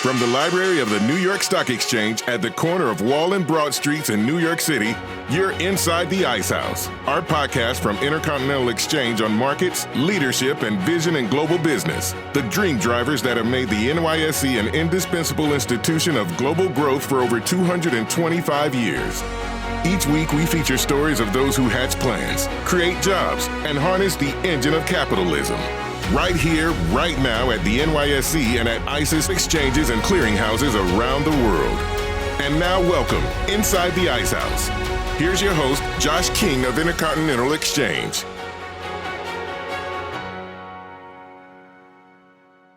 From the library of the New York Stock Exchange at the corner of Wall and Broad Streets in New York City, you're inside the Ice House, our podcast from Intercontinental Exchange on markets, leadership, and vision in global business. The dream drivers that have made the NYSE an indispensable institution of global growth for over 225 years. Each week, we feature stories of those who hatch plans, create jobs, and harness the engine of capitalism. Right here, right now at the NYSE and at ICE's exchanges and clearinghouses around the world. And now welcome inside the Ice House. Here's your host, Josh King of Intercontinental Exchange.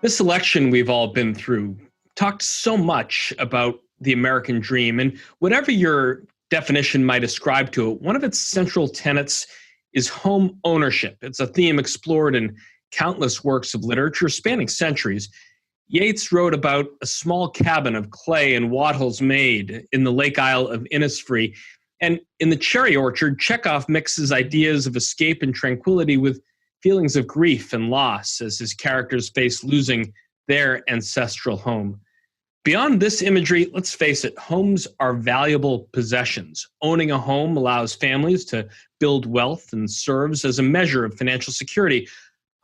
This election we've all been through talked so much about the American dream, and whatever your definition might ascribe to it, one of its central tenets is home ownership. It's a theme explored in countless works of literature spanning centuries. Yeats wrote about a small cabin of clay and wattles made in the Lake Isle of Innisfree. And in The Cherry Orchard, Chekhov mixes ideas of escape and tranquility with feelings of grief and loss as his characters face losing their ancestral home. Beyond this imagery, let's face it, homes are valuable possessions. Owning a home allows families to build wealth and serves as a measure of financial security.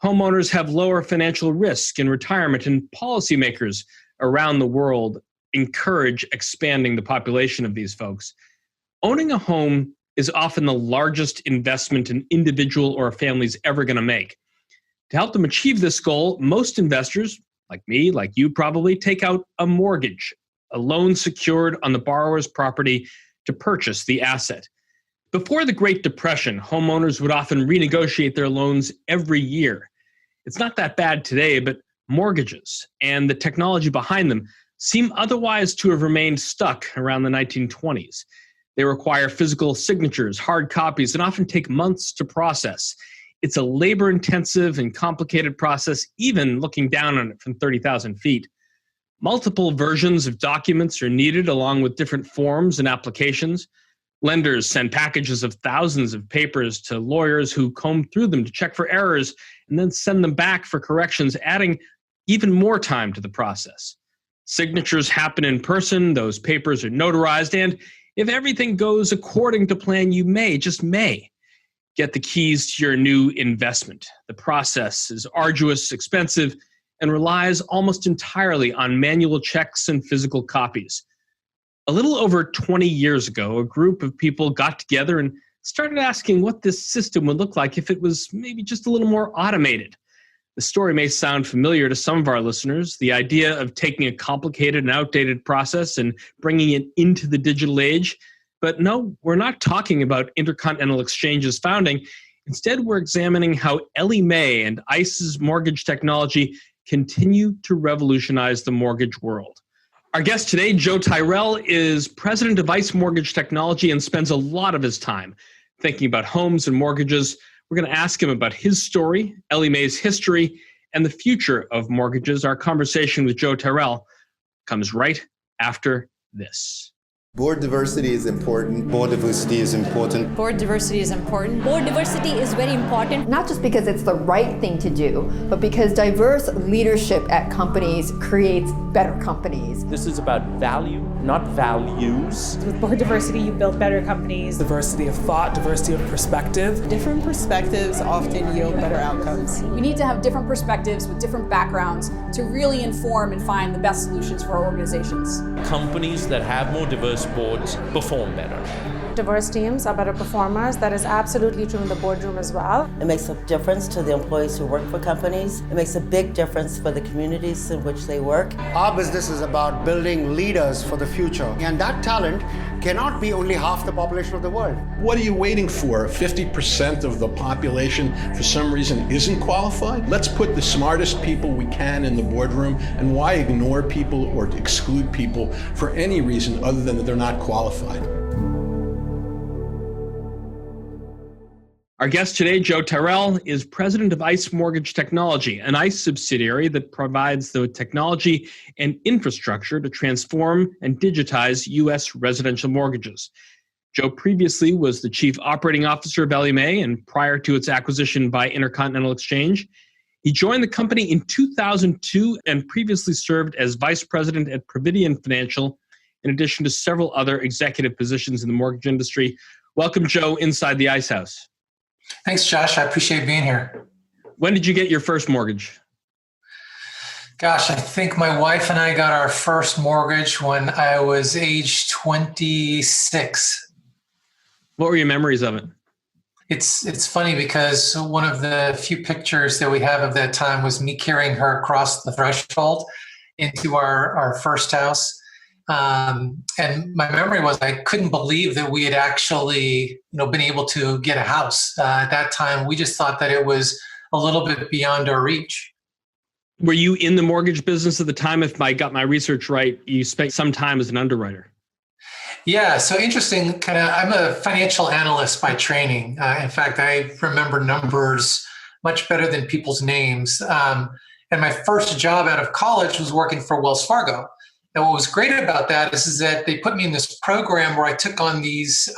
Homeowners have lower financial risk in retirement, and policymakers around the world encourage expanding the population of these folks. Owning a home is often the largest investment an individual or a family is ever going to make. To help them achieve this goal, most investors, like me, like you probably, take out a mortgage, a loan secured on the borrower's property to purchase the asset. Before the Great Depression, homeowners would often renegotiate their loans every year. It's not that bad today, but mortgages and the technology behind them seem otherwise to have remained stuck around the 1920s. They require physical signatures, hard copies, and often take months to process. It's a labor-intensive and complicated process, even looking down on it from 30,000 feet. Multiple versions of documents are needed along with different forms and applications. Lenders send packages of thousands of papers to lawyers who comb through them to check for errors and then send them back for corrections, adding even more time to the process. Signatures happen in person, those papers are notarized, and if everything goes according to plan, you may, just may, get the keys to your new investment. The process is arduous, expensive, and relies almost entirely on manual checks and physical copies. A little over 20 years ago, a group of people got together and started asking what this system would look like if it was maybe just a little more automated. The story may sound familiar to some of our listeners, the idea of taking a complicated and outdated process and bringing it into the digital age. But no, we're not talking about Intercontinental Exchange's founding. Instead, we're examining how Ellie Mae and ICE's mortgage technology continue to revolutionize the mortgage world. Our guest today, Joe Tyrrell, is president of ICE Mortgage Technology and spends a lot of his time thinking about homes and mortgages. We're going to ask him about his story, Ellie Mae's history, and the future of mortgages. Our conversation with Joe Tyrrell comes right after this. Board diversity is important. Board diversity is important. Board diversity is important. Board diversity is very important. Not just because it's the right thing to do, but because diverse leadership at companies creates better companies. This is about value, not values. With board diversity, you build better companies. Diversity of thought, diversity of perspective. Different perspectives often yield better outcomes. We need to have different perspectives with different backgrounds to really inform and find the best solutions for our organizations. Companies that have more diverse boards perform better. Diverse teams are better performers. That is absolutely true in the boardroom as well. It makes a difference to the employees who work for companies. It makes a big difference for the communities in which they work. Our business is about building leaders for the future, and that talent cannot be only half the population of the world. What are you waiting for? 50% of the population for some reason isn't qualified? Let's put the smartest people we can in the boardroom, and why ignore people or exclude people for any reason other than that they're not qualified? Our guest today, Joe Tyrrell, is president of ICE Mortgage Technology, an ICE subsidiary that provides the technology and infrastructure to transform and digitize U.S. residential mortgages. Joe previously was the chief operating officer of Ellie Mae, and prior to its acquisition by Intercontinental Exchange, He joined the company in 2002 and previously served as vice president at Providian Financial, in addition to several other executive positions in the mortgage industry. Welcome, Joe, inside the Ice House. Thanks, Josh. I appreciate being here. When did you get your first mortgage? Gosh, I think my wife and I got our first mortgage when I was age 26. What were your memories of it? It's funny because one of the few pictures that we have of that time was me carrying her across the threshold into our first house. And my memory was I couldn't believe that we had actually, been able to get a house. At that time, we just thought that it was a little bit beyond our reach. Were you in the mortgage business at the time? If I got my research right, you spent some time as an underwriter. Yeah, so interesting. I'm a financial analyst by training. In fact, I remember numbers much better than people's names. And my first job out of college was working for Wells Fargo. And what was great about that is that they put me in this program where I took on these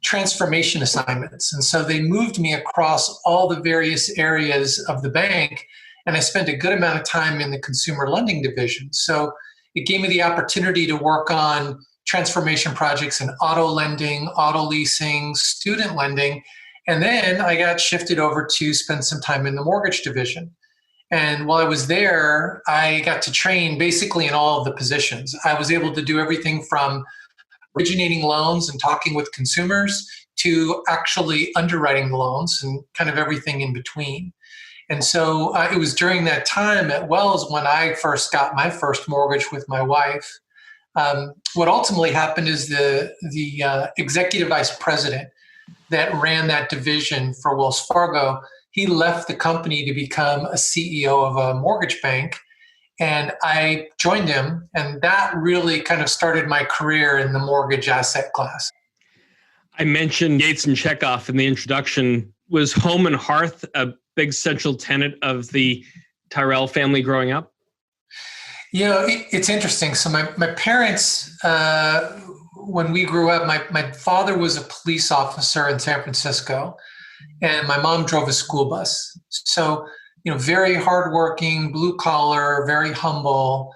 transformation assignments. And so they moved me across all the various areas of the bank, and I spent a good amount of time in the consumer lending division. So it gave me the opportunity to work on transformation projects in auto lending, auto leasing, student lending. And then I got shifted over to spend some time in the mortgage division. And while I was there, I got to train basically in all of the positions. I was able to do everything from originating loans and talking with consumers to actually underwriting the loans and kind of everything in between. And so it was during that time at Wells when I first got my first mortgage with my wife. What ultimately happened is the executive vice president that ran that division for Wells Fargo, he left the company to become a CEO of a mortgage bank. And I joined him, and that really kind of started my career in the mortgage asset class. I mentioned Yates and Chekhov in the introduction. Was home and hearth a big central tenet of the Tyrrell family growing up? It's interesting. So my parents, when we grew up, my father was a police officer in San Francisco, and my mom drove a school bus. So, very hardworking, blue collar, very humble.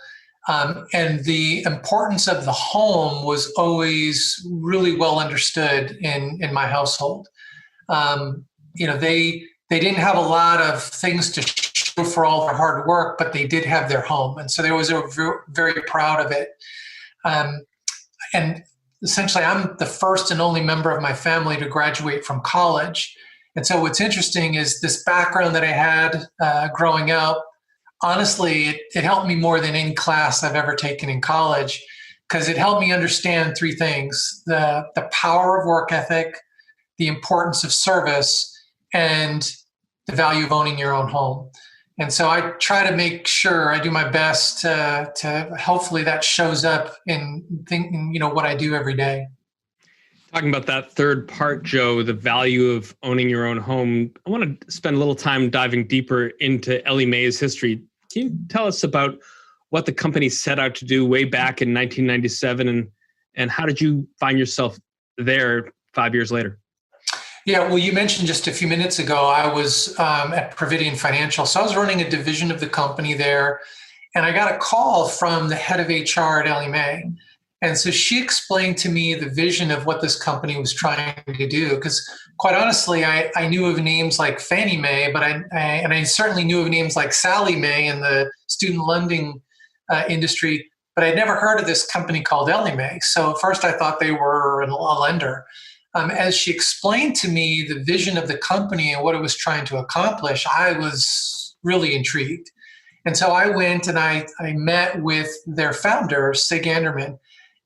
And the importance of the home was always really well understood in my household. They didn't have a lot of things to show for all their hard work, but they did have their home. And so they was very proud of it. And essentially, I'm the first and only member of my family to graduate from college. And so what's interesting is this background that I had growing up, honestly, it helped me more than any class I've ever taken in college, because it helped me understand three things: the power of work ethic, the importance of service, and the value of owning your own home. And so I try to make sure I do my best to hopefully that shows up in what I do every day. Talking about that third part, Joe, the value of owning your own home, I want to spend a little time diving deeper into Ellie Mae's history. Can you tell us about what the company set out to do way back in 1997, and how did you find yourself there 5 years later? Yeah, well, you mentioned just a few minutes ago, I was at Providian Financial. So I was running a division of the company there, and I got a call from the head of HR at Ellie Mae. And so she explained to me the vision of what this company was trying to do. Because quite honestly, I knew of names like Fannie Mae, but I certainly knew of names like Sally Mae in the student lending industry, but I'd never heard of this company called Ellie Mae. So at first I thought they were a lender. As she explained to me the vision of the company and what it was trying to accomplish, I was really intrigued. And so I went and I met with their founder, Sig Anderman.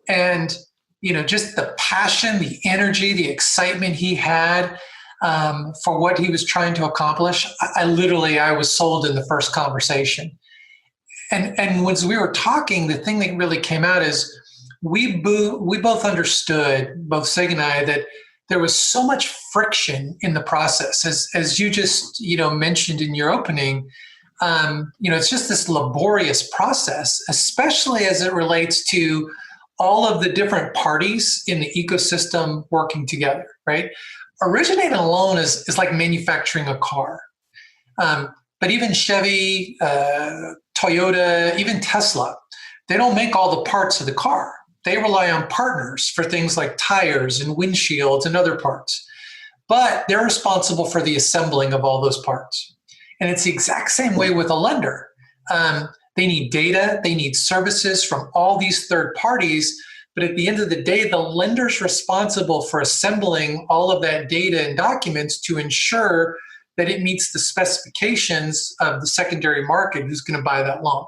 And, just the passion, the energy, the excitement he had for what he was trying to accomplish, I was sold in the first conversation. And as we were talking, the thing that really came out is we both understood, both Sig and I, that there was so much friction in the process. As you just, mentioned in your opening, it's just this laborious process, especially as it relates to all of the different parties in the ecosystem working together, right? Originating a loan is like manufacturing a car. But even Chevy, Toyota, even Tesla, they don't make all the parts of the car. They rely on partners for things like tires and windshields and other parts. But they're responsible for the assembling of all those parts. And it's the exact same way with a lender. They need data, they need services from all these third parties. But at the end of the day, the lender's responsible for assembling all of that data and documents to ensure that it meets the specifications of the secondary market who's going to buy that loan.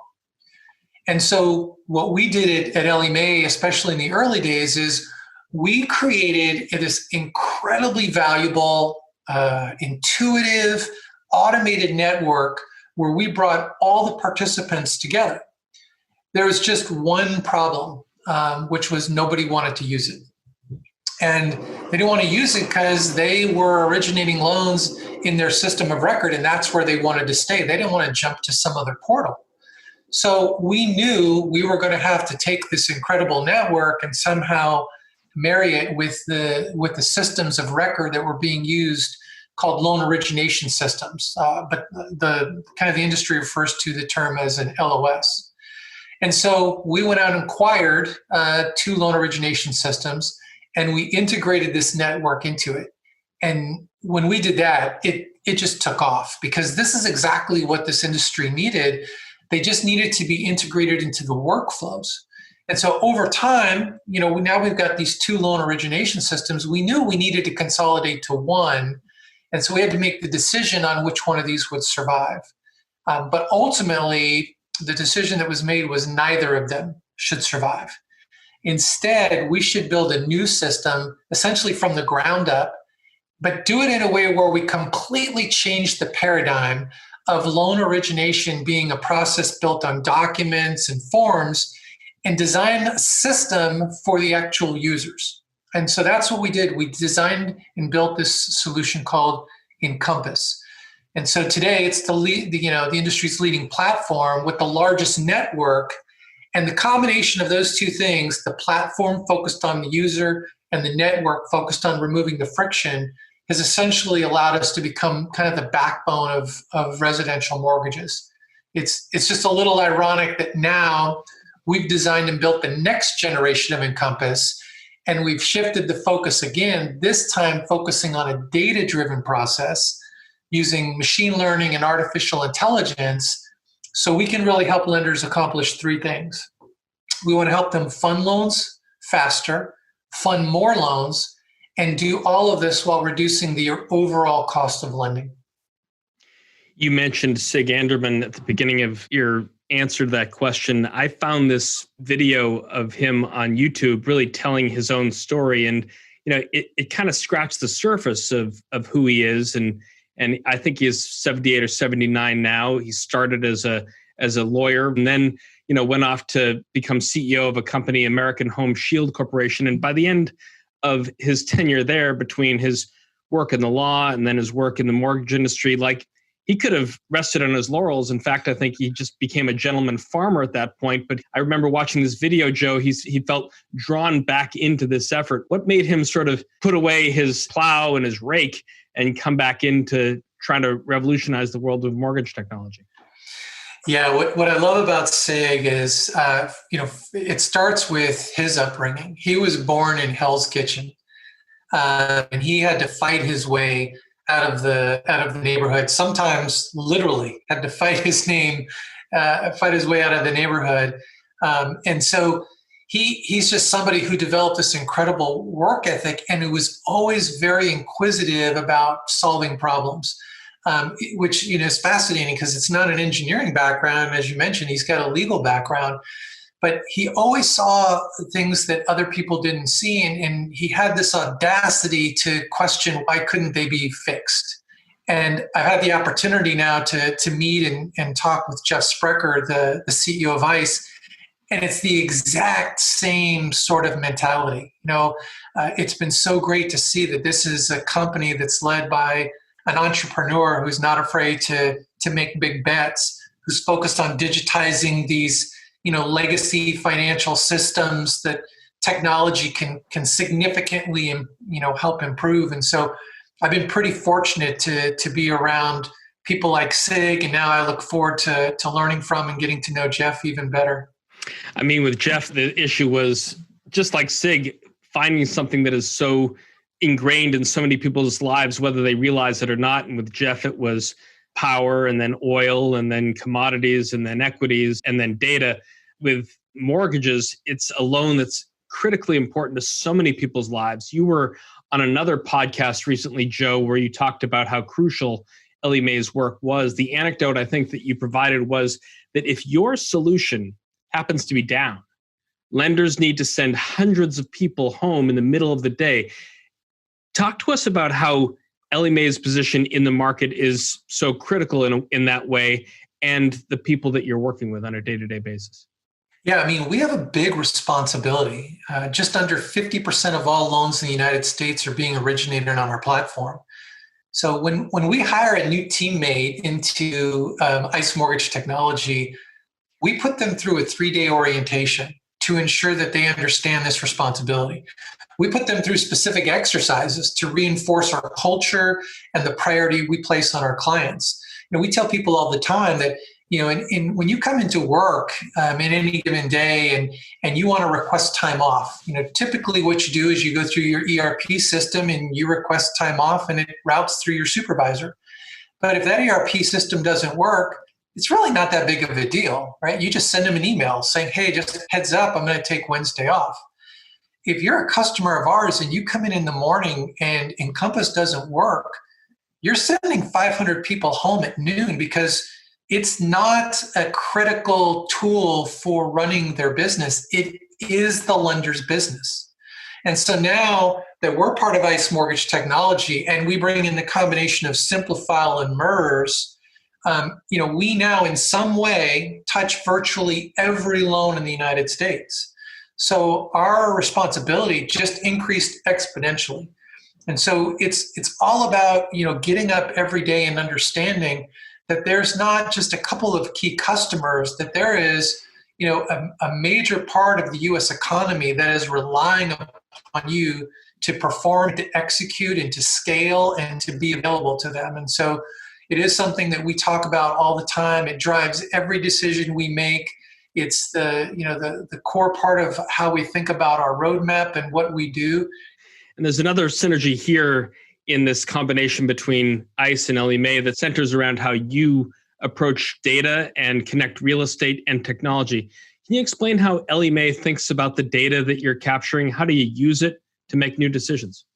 And so what we did at Ellie Mae, especially in the early days, is we created this incredibly valuable, intuitive, automated network where we brought all the participants together. There was just one problem, which was nobody wanted to use it. And they didn't want to use it because they were originating loans in their system of record, and that's where they wanted to stay. They didn't want to jump to some other portal. So we knew we were going to have to take this incredible network and somehow marry it with the systems of record that were being used, called loan origination systems. But the kind of the industry refers to the term as an LOS. And so we went out and acquired 2 loan origination systems, and we integrated this network into it. And when we did that, it just took off, because this is exactly what this industry needed. They just needed to be integrated into the workflows. And so over time, now we've got these 2 loan origination systems. We knew we needed to consolidate to one. And so we had to make the decision on which one of these would survive. But ultimately, the decision that was made was neither of them should survive. Instead, we should build a new system, essentially from the ground up, but do it in a way where we completely change the paradigm of loan origination being a process built on documents and forms, and design a system for the actual users. And so that's what we did. We designed and built this solution called Encompass. And so today it's the industry's leading platform with the largest network. And the combination of those two things, the platform focused on the user and the network focused on removing the friction, has essentially allowed us to become kind of the backbone of residential mortgages. It's just a little ironic that now we've designed and built the next generation of Encompass, and we've shifted the focus again, this time focusing on a data-driven process using machine learning and artificial intelligence, so we can really help lenders accomplish 3 things. We want to help them fund loans faster, fund more loans, and do all of this while reducing the overall cost of lending. You mentioned Sig Anderman at the beginning of your answer to that question. I found this video of him on YouTube really telling his own story, and it kind of scratched the surface of who he is, and I think he is 78 or 79 now. He started as a lawyer, and then went off to become CEO of a company, American Home Shield Corporation, and by the end of his tenure there, between his work in the law and then his work in the mortgage industry, he could have rested on his laurels. In fact, I think he just became a gentleman farmer at that point. But I remember watching this video, Joe, he felt drawn back into this effort. What made him sort of put away his plow and his rake and come back into trying to revolutionize the world of mortgage technology? Yeah, what I love about Sig is, it starts with his upbringing. He was born in Hell's Kitchen, and he had to fight his way out of the neighborhood. Sometimes, literally, had to fight his way out of the neighborhood. And so he's just somebody who developed this incredible work ethic, and who was always very inquisitive about solving problems. Which is fascinating because it's not an engineering background. As you mentioned, he's got a legal background, but he always saw things that other people didn't see, and he had this audacity to question why couldn't they be fixed. And I've had the opportunity now to meet and talk with Jeff Sprecher, the CEO of ICE, and it's the exact same sort of mentality. It's been so great to see that this is a company that's led by an entrepreneur who's not afraid to make big bets, who's focused on digitizing these, legacy financial systems that technology can significantly, help improve. And so I've been pretty fortunate to be around people like Sig, and now I look forward to learning from and getting to know Jeff even better. I mean, with Jeff, the issue was just like Sig, finding something that is so ingrained in so many people's lives, whether they realize it or not. And with Jeff, it was power, and then oil, and then commodities, and then equities, and then data. With mortgages, it's a loan that's critically important to so many people's lives. You were on another podcast recently, Joe, where you talked about how crucial Ellie Mae's work was. The anecdote I think that you provided was that if your solution happens to be down, lenders need to send hundreds of people home in the middle of the day. Talk to us about how Ellie Mae's position in the market is so critical in that way, and the people that you're working with on a day-to-day basis. Yeah, I mean, we have a big responsibility. Just under 50% of all loans in the United States are being originated on our platform. So when we hire a new teammate into ICE Mortgage Technology, we put them through a 3-day orientation to ensure that they understand this responsibility. We put them through specific exercises to reinforce our culture and the priority we place on our clients. You know, we tell people all the time that, you know, when you come into work in any given day and you want to request time off, you know, typically what you do is you go through your ERP system and you request time off, and it routes through your supervisor. But if that ERP system doesn't work, it's really not that big of a deal, right? You just send them an email saying, hey, just heads up, I'm going to take Wednesday off. If you're a customer of ours and you come in the morning and Encompass doesn't work, you're sending 500 people home at noon because it's not a critical tool for running their business. It is the lender's business. And so now that we're part of ICE Mortgage Technology and we bring in the combination of Simplifile and MERS, you know, we now in some way touch virtually every loan in the United States. So our responsibility just increased exponentially. And so it's all about, you know, getting up every day and understanding that there's not just a couple of key customers, that there is, you know, a major part of the U.S. economy that is relying upon you to perform, to execute, and to scale, and to be available to them. And so it is something that we talk about all the time. It drives every decision we make. It's the core part of how we think about our roadmap and what we do. And there's another synergy here in this combination between ICE and Ellie Mae that centers around how you approach data and connect real estate and technology. Can you explain how Ellie Mae thinks about the data that you're capturing? How do you use it to make new decisions?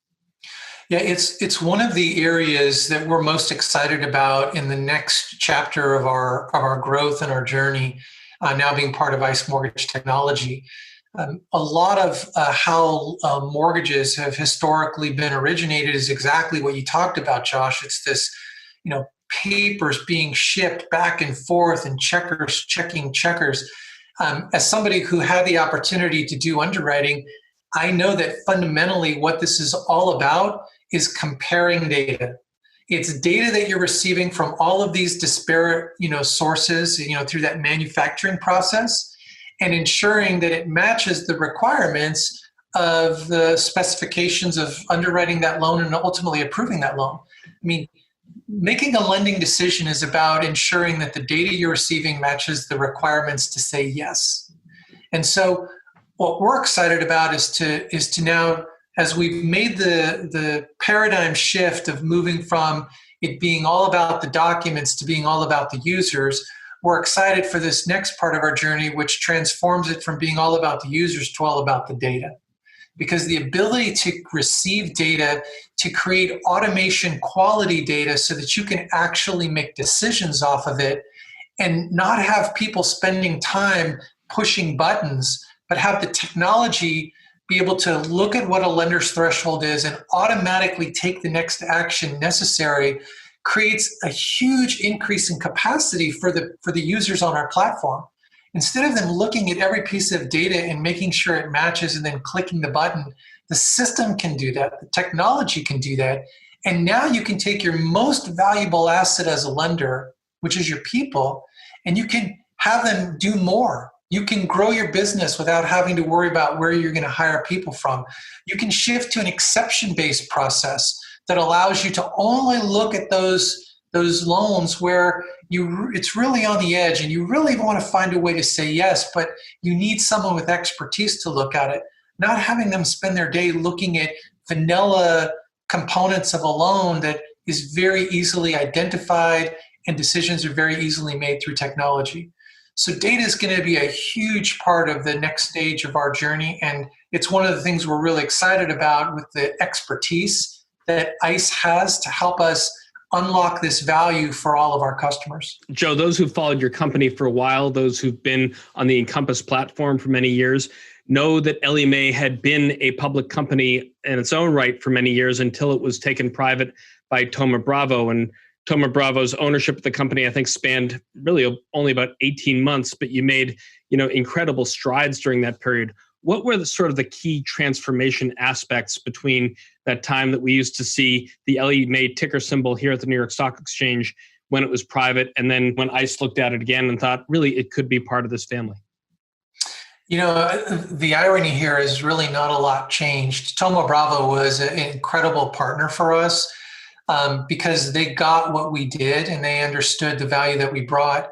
Yeah, it's one of the areas that we're most excited about in the next chapter of our growth and our journey, now being part of ICE Mortgage Technology. A lot of how mortgages have historically been originated is exactly what you talked about, Josh. It's this, you know, papers being shipped back and forth and checking checkers. As somebody who had the opportunity to do underwriting, I know that fundamentally what this is all about is comparing data. It's data that you're receiving from all of these disparate, you know, sources, you know, through that manufacturing process, and ensuring that it matches the requirements of the specifications of underwriting that loan and ultimately approving that loan. I mean, making a lending decision is about ensuring that the data you're receiving matches the requirements to say yes. And so what we're excited about is to now, as we've made the paradigm shift of moving from it being all about the documents to being all about the users, we're excited for this next part of our journey, which transforms it from being all about the users to all about the data. Because the ability to receive data, to create automation quality data so that you can actually make decisions off of it and not have people spending time pushing buttons, but have the technology be able to look at what a lender's threshold is and automatically take the next action necessary, creates a huge increase in capacity for the users on our platform. Instead of them looking at every piece of data and making sure it matches and then clicking the button, the system can do that, the technology can do that, and now you can take your most valuable asset as a lender, which is your people, and you can have them do more. You can grow your business without having to worry about where you're going to hire people from. You can shift to an exception-based process that allows you to only look at those those loans where it's really on the edge and you really want to find a way to say yes, but you need someone with expertise to look at it. Not having them spend their day looking at vanilla components of a loan that is very easily identified and decisions are very easily made through technology. So data is going to be a huge part of the next stage of our journey, and it's one of the things we're really excited about with the expertise that ICE has to help us unlock this value for all of our customers. Joe, those who've followed your company for a while, those who've been on the Encompass platform for many years, know that Ellie Mae had been a public company in its own right for many years until it was taken private by Thoma Bravo. And Thoma Bravo's ownership of the company, I think, spanned really only about 18 months, but you made, incredible strides during that period. What were the sort of the key transformation aspects between that time that we used to see the Ellie Mae ticker symbol here at the New York Stock Exchange when it was private, and then when ICE looked at it again and thought, really, it could be part of this family? The irony here is really not a lot changed. Thoma Bravo was an incredible partner for us because they got what we did and they understood the value that we brought.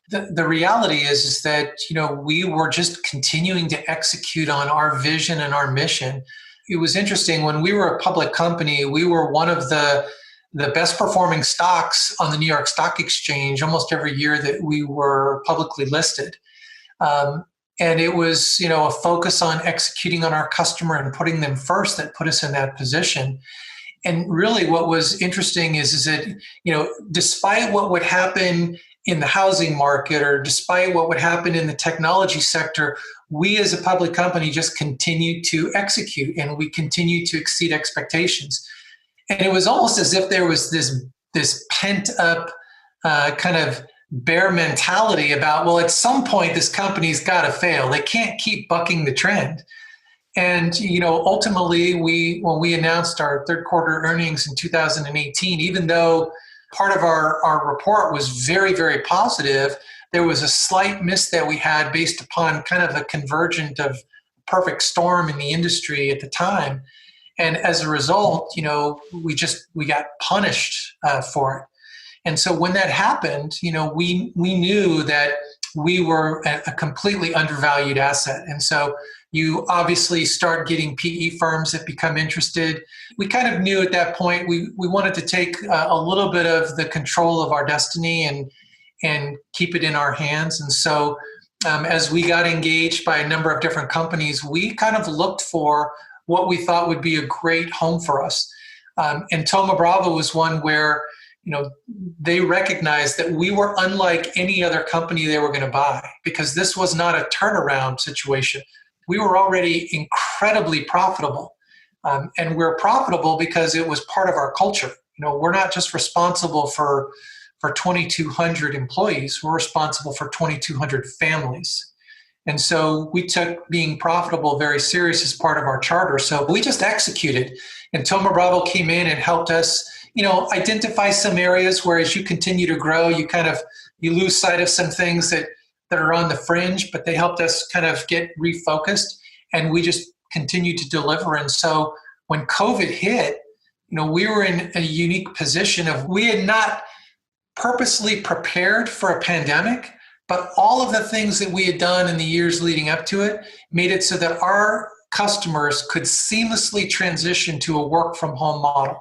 The reality is that, we were just continuing to execute on our vision and our mission. It was interesting, when we were a public company, we were one of the best performing stocks on the New York Stock Exchange almost every year that we were publicly listed. And it was, a focus on executing on our customer and putting them first that put us in that position. And really what was interesting is that, despite what would happen in the housing market or despite what would happen in the technology sector, we as a public company just continued to execute and we continued to exceed expectations. And it was almost as if there was this pent up kind of bear mentality about, well, at some point this company's got to fail. They can't keep bucking the trend. And, ultimately when we announced our third quarter earnings in 2018, even though part of our report was very, very positive, there was a slight miss that we had based upon kind of a convergent of perfect storm in the industry at the time. And as a result, we got punished for it. And so when that happened, we knew that we were a completely undervalued asset. And so you obviously start getting PE firms that become interested. We kind of knew at that point we wanted to take a little bit of the control of our destiny and keep it in our hands. And so as we got engaged by a number of different companies, we kind of looked for what we thought would be a great home for us. And Thoma Bravo was one where they recognized that we were unlike any other company they were going to buy, because this was not a turnaround situation. We were already incredibly profitable. And we're profitable because it was part of our culture. We're not just responsible for 2,200 employees. We're responsible for 2,200 families. And so we took being profitable very serious as part of our charter. So we just executed. And Thoma Bravo came in and helped us identify some areas where as you continue to grow, you lose sight of some things that are on the fringe, but they helped us kind of get refocused, and we just continued to deliver. And so when COVID hit, we were in a unique position of we had not purposely prepared for a pandemic, but all of the things that we had done in the years leading up to it made it so that our customers could seamlessly transition to a work from home model.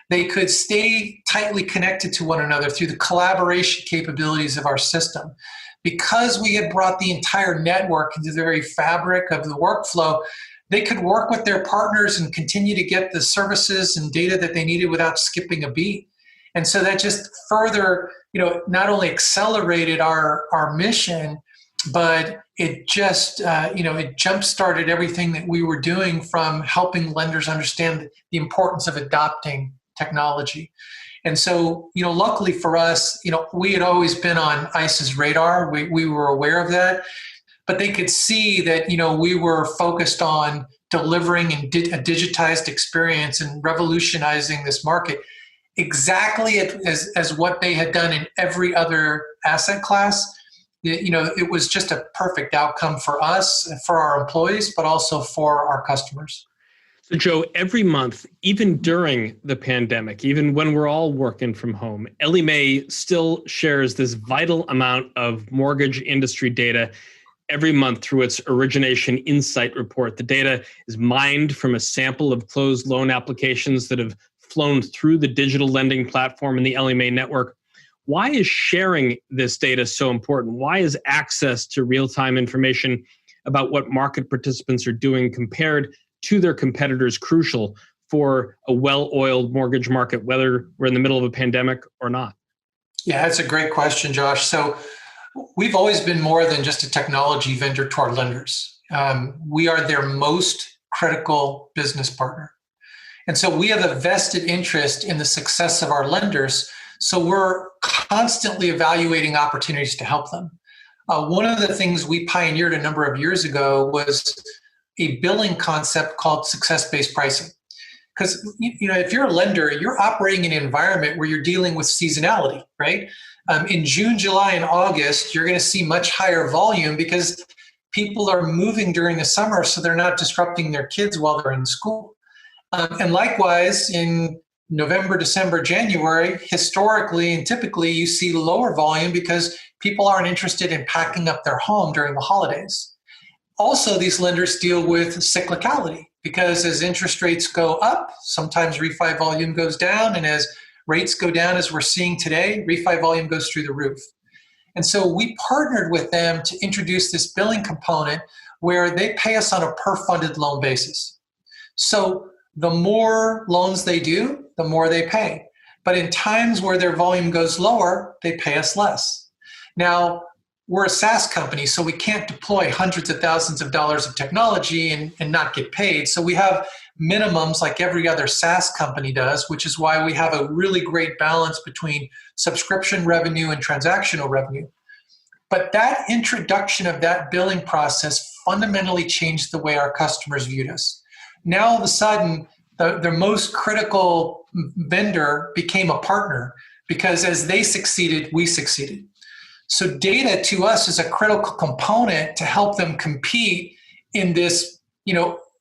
They could stay tightly connected to one another through the collaboration capabilities of our system. Because we had brought the entire network into the very fabric of the workflow, they could work with their partners and continue to get the services and data that they needed without skipping a beat. And so that just further, not only accelerated our mission, but it just, it jump-started everything that we were doing, from helping lenders understand the importance of adopting technology. And so, luckily for us, we had always been on ICE's radar. We were aware of that, but they could see that, we were focused on delivering a digitized experience and revolutionizing this market exactly as what they had done in every other asset class. It was just a perfect outcome for us, for our employees, but also for our customers. So, Joe, every month, even during the pandemic, even when we're all working from home, Ellie Mae still shares this vital amount of mortgage industry data every month through its Origination Insight report. The data is mined from a sample of closed loan applications that have flown through the digital lending platform in the Ellie Mae network. Why is sharing this data so important? Why is access to real-time information about what market participants are doing compared to their competitors crucial for a well-oiled mortgage market, whether we're in the middle of a pandemic or not? Yeah, that's a great question, Josh. So we've always been more than just a technology vendor to our lenders. We are their most critical business partner. And so we have a vested interest in the success of our lenders. So we're constantly evaluating opportunities to help them. One of the things we pioneered a number of years ago was a billing concept called success-based pricing. Because if you're a lender, you're operating in an environment where you're dealing with seasonality, right? In June, July, and August, you're going to see much higher volume because people are moving during the summer, so they're not disrupting their kids while they're in school. And likewise, in November, December, January, historically and typically, you see lower volume because people aren't interested in packing up their home during the holidays. Also, these lenders deal with cyclicality because as interest rates go up, sometimes refi volume goes down, and as rates go down, as we're seeing today, refi volume goes through the roof. And so we partnered with them to introduce this billing component where they pay us on a per funded loan basis. So the more loans they do, the more they pay. But in times where their volume goes lower, they pay us less. Now, we're a SaaS company, so we can't deploy hundreds of thousands of dollars of technology and not get paid. So we have minimums like every other SaaS company does, which is why we have a really great balance between subscription revenue and transactional revenue. But that introduction of that billing process fundamentally changed the way our customers viewed us. Now, all of a sudden, the most critical vendor became a partner because as they succeeded, we succeeded. So data to us is a critical component to help them compete in this,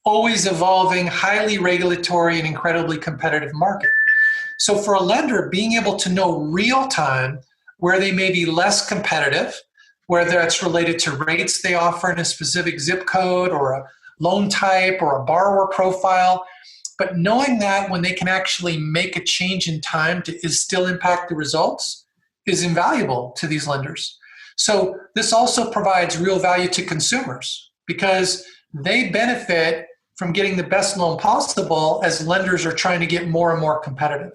always evolving, highly regulatory and incredibly competitive market. So for a lender, being able to know real time where they may be less competitive, whether that's related to rates they offer in a specific zip code or a loan type or a borrower profile, but knowing that when they can actually make a change in time to still impact the results is invaluable to these lenders. So this also provides real value to consumers because they benefit from getting the best loan possible as lenders are trying to get more and more competitive.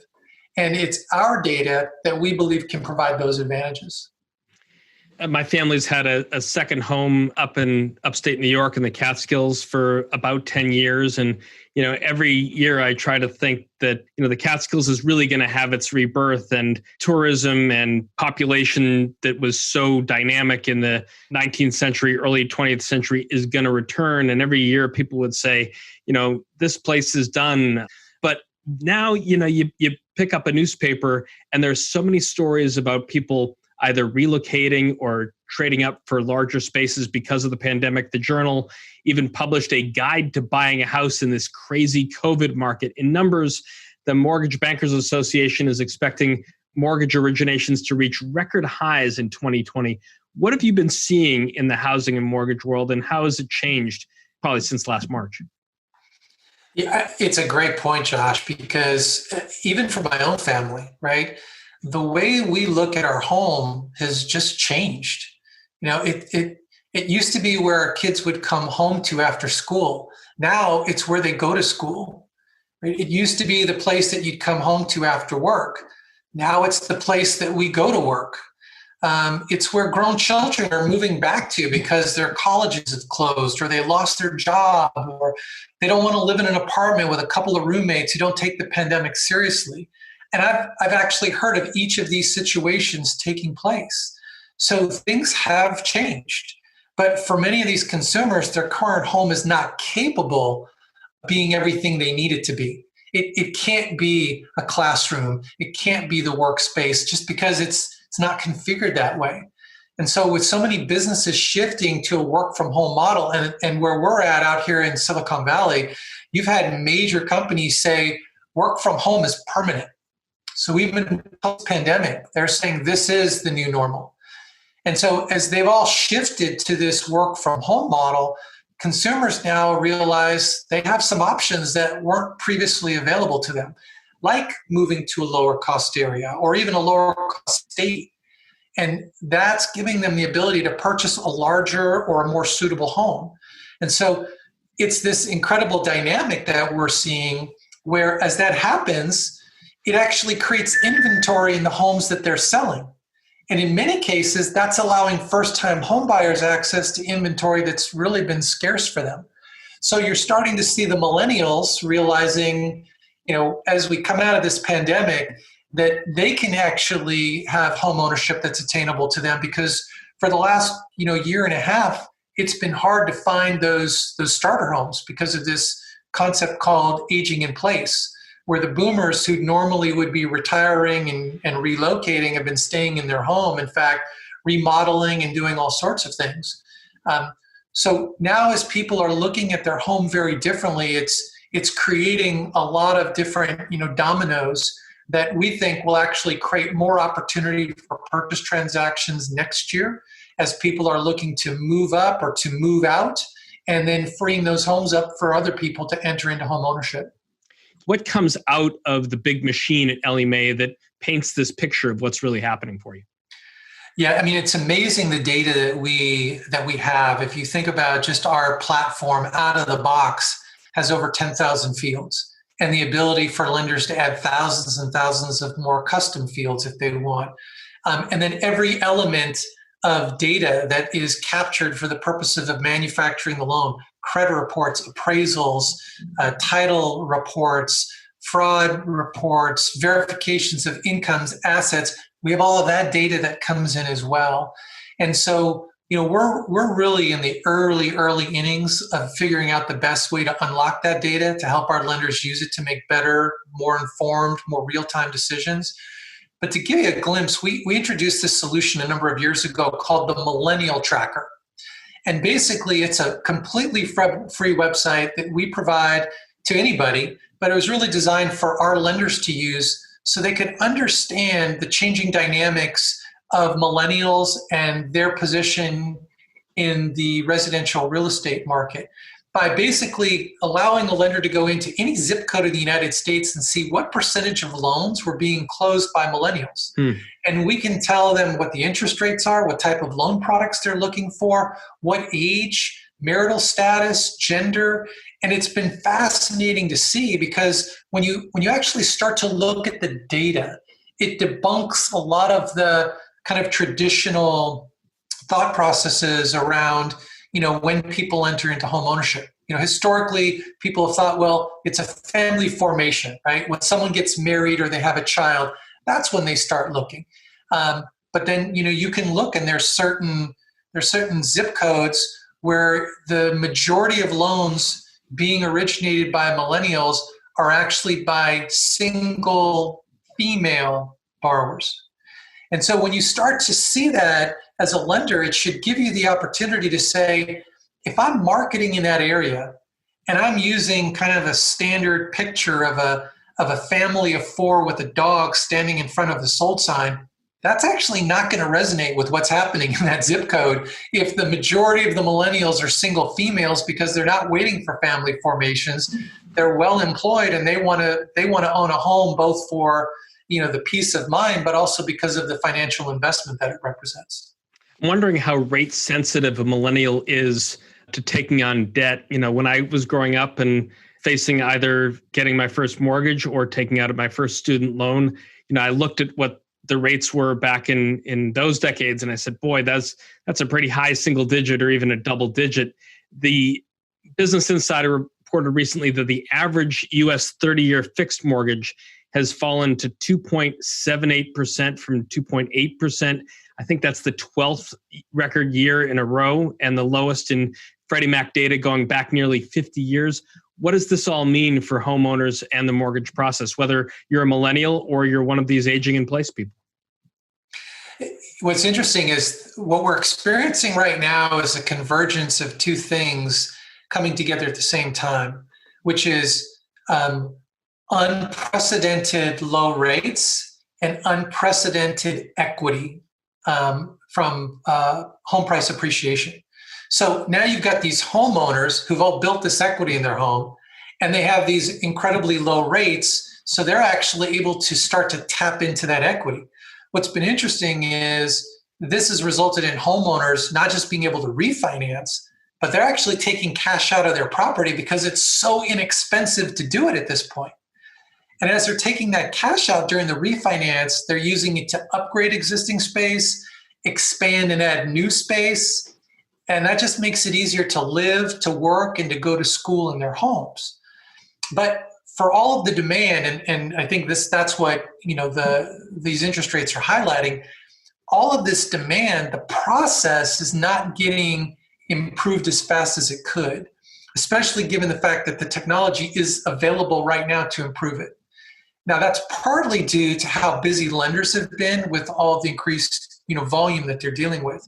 And it's our data that we believe can provide those advantages. My family's had a second home up in upstate New York in the Catskills for about 10 years. And, every year I try to think that, the Catskills is really going to have its rebirth, and tourism and population that was so dynamic in the 19th century, early 20th century is going to return. And every year people would say, this place is done. But now, you pick up a newspaper and there's so many stories about people either relocating or trading up for larger spaces because of the pandemic. The Journal even published a guide to buying a house in this crazy COVID market. In numbers, the Mortgage Bankers Association is expecting mortgage originations to reach record highs in 2020. What have you been seeing in the housing and mortgage world, and how has it changed probably since last March? Yeah, it's a great point, Josh, because even for my own family, right? The way we look at our home has just changed. It used to be where our kids would come home to after school. Now it's where they go to school. Right? It used to be the place that you'd come home to after work. Now it's the place that we go to work. It's where grown children are moving back to because their colleges have closed or they lost their job or they don't want to live in an apartment with a couple of roommates who don't take the pandemic seriously. And I've actually heard of each of these situations taking place. So things have changed. But for many of these consumers, their current home is not capable of being everything they need it to be. It can't be a classroom. It can't be the workspace just because it's not configured that way. And so with so many businesses shifting to a work from home model and where we're at out here in Silicon Valley, you've had major companies say work from home is permanent. So even post-pandemic, they're saying this is the new normal. And so as they've all shifted to this work from home model, consumers now realize they have some options that weren't previously available to them, like moving to a lower cost area or even a lower cost state. And that's giving them the ability to purchase a larger or a more suitable home. And so it's this incredible dynamic that we're seeing where as that happens, it actually creates inventory in the homes that they're selling. And in many cases, that's allowing first-time homebuyers access to inventory that's really been scarce for them. So you're starting to see the millennials realizing, as we come out of this pandemic, that they can actually have home ownership that's attainable to them, because for the last, year and a half, it's been hard to find those starter homes because of this concept called aging in place, where the boomers who normally would be retiring and relocating have been staying in their home, in fact, remodeling and doing all sorts of things. So now as people are looking at their home very differently, it's creating a lot of different dominoes that we think will actually create more opportunity for purchase transactions next year as people are looking to move up or to move out, and then freeing those homes up for other people to enter into home ownership. What comes out of the big machine at Ellie Mae that paints this picture of what's really happening for you? Yeah, it's amazing the data that we have. If you think about just our platform out of the box has over 10,000 fields, and the ability for lenders to add thousands and thousands of more custom fields if they want. And then every element of data that is captured for the purposes of manufacturing the loan, credit reports, appraisals, title reports, fraud reports, verifications of incomes, assets. We have all of that data that comes in as well. And so, we're really in the early innings of figuring out the best way to unlock that data to help our lenders use it to make better, more informed, more real-time decisions. But to give you a glimpse, we introduced this solution a number of years ago called the Millennial Tracker. And basically, it's a completely free website that we provide to anybody, but it was really designed for our lenders to use so they could understand the changing dynamics of millennials and their position in the residential real estate market by basically allowing the lender to go into any zip code of the United States and see what percentage of loans were being closed by millennials. And we can tell them what the interest rates are, what type of loan products they're looking for, what age, marital status, gender. And it's been fascinating to see, because when you actually start to look at the data, it debunks a lot of the kind of traditional thought processes around, when people enter into home ownership. Historically, people have thought, well, it's a family formation, right? When someone gets married or they have a child, that's when they start looking. But then, you can look, and there's certain zip codes where the majority of loans being originated by millennials are actually by single female borrowers. And so when you start to see that as a lender, it should give you the opportunity to say, if I'm marketing in that area and I'm using kind of a standard picture of a family of four with a dog standing in front of the sold sign, that's actually not going to resonate with what's happening in that zip code if the majority of the millennials are single females, because they're not waiting for family formations. They're well employed and they want to own a home, both for the peace of mind, but also because of the financial investment that it represents. I'm wondering how rate sensitive a millennial is to taking on debt. When I was growing up and facing either getting my first mortgage or taking out my first student loan, I looked at what the rates were back in those decades, and I said, boy, that's a pretty high single digit or even a double digit. The Business Insider reported recently that the average U.S. 30-year fixed mortgage has fallen to 2.78% from 2.8%. I think that's the 12th record year in a row, and the lowest in Freddie Mac data going back nearly 50 years. What does this all mean for homeowners and the mortgage process, whether you're a millennial or you're one of these aging in place people? What's interesting is what we're experiencing right now is a convergence of two things coming together at the same time. which is unprecedented low rates and unprecedented equity from home price appreciation. So now you've got these homeowners who've all built this equity in their home, and they have these incredibly low rates, so they're actually able to start to tap into that equity. What's been interesting is this has resulted in homeowners not just being able to refinance, but they're actually taking cash out of their property because it's so inexpensive to do it at this point. And as they're taking that cash out during the refinance, they're using it to upgrade existing space, expand and add new space. And that just makes it easier to live, to work, and to go to school in their homes. But for all of the demand, and I think that's what these interest rates are highlighting, all of this demand, the process is not getting improved as fast as it could, especially given the fact that the technology is available right now to improve it. Now, that's partly due to how busy lenders have been with all of the increased volume that they're dealing with.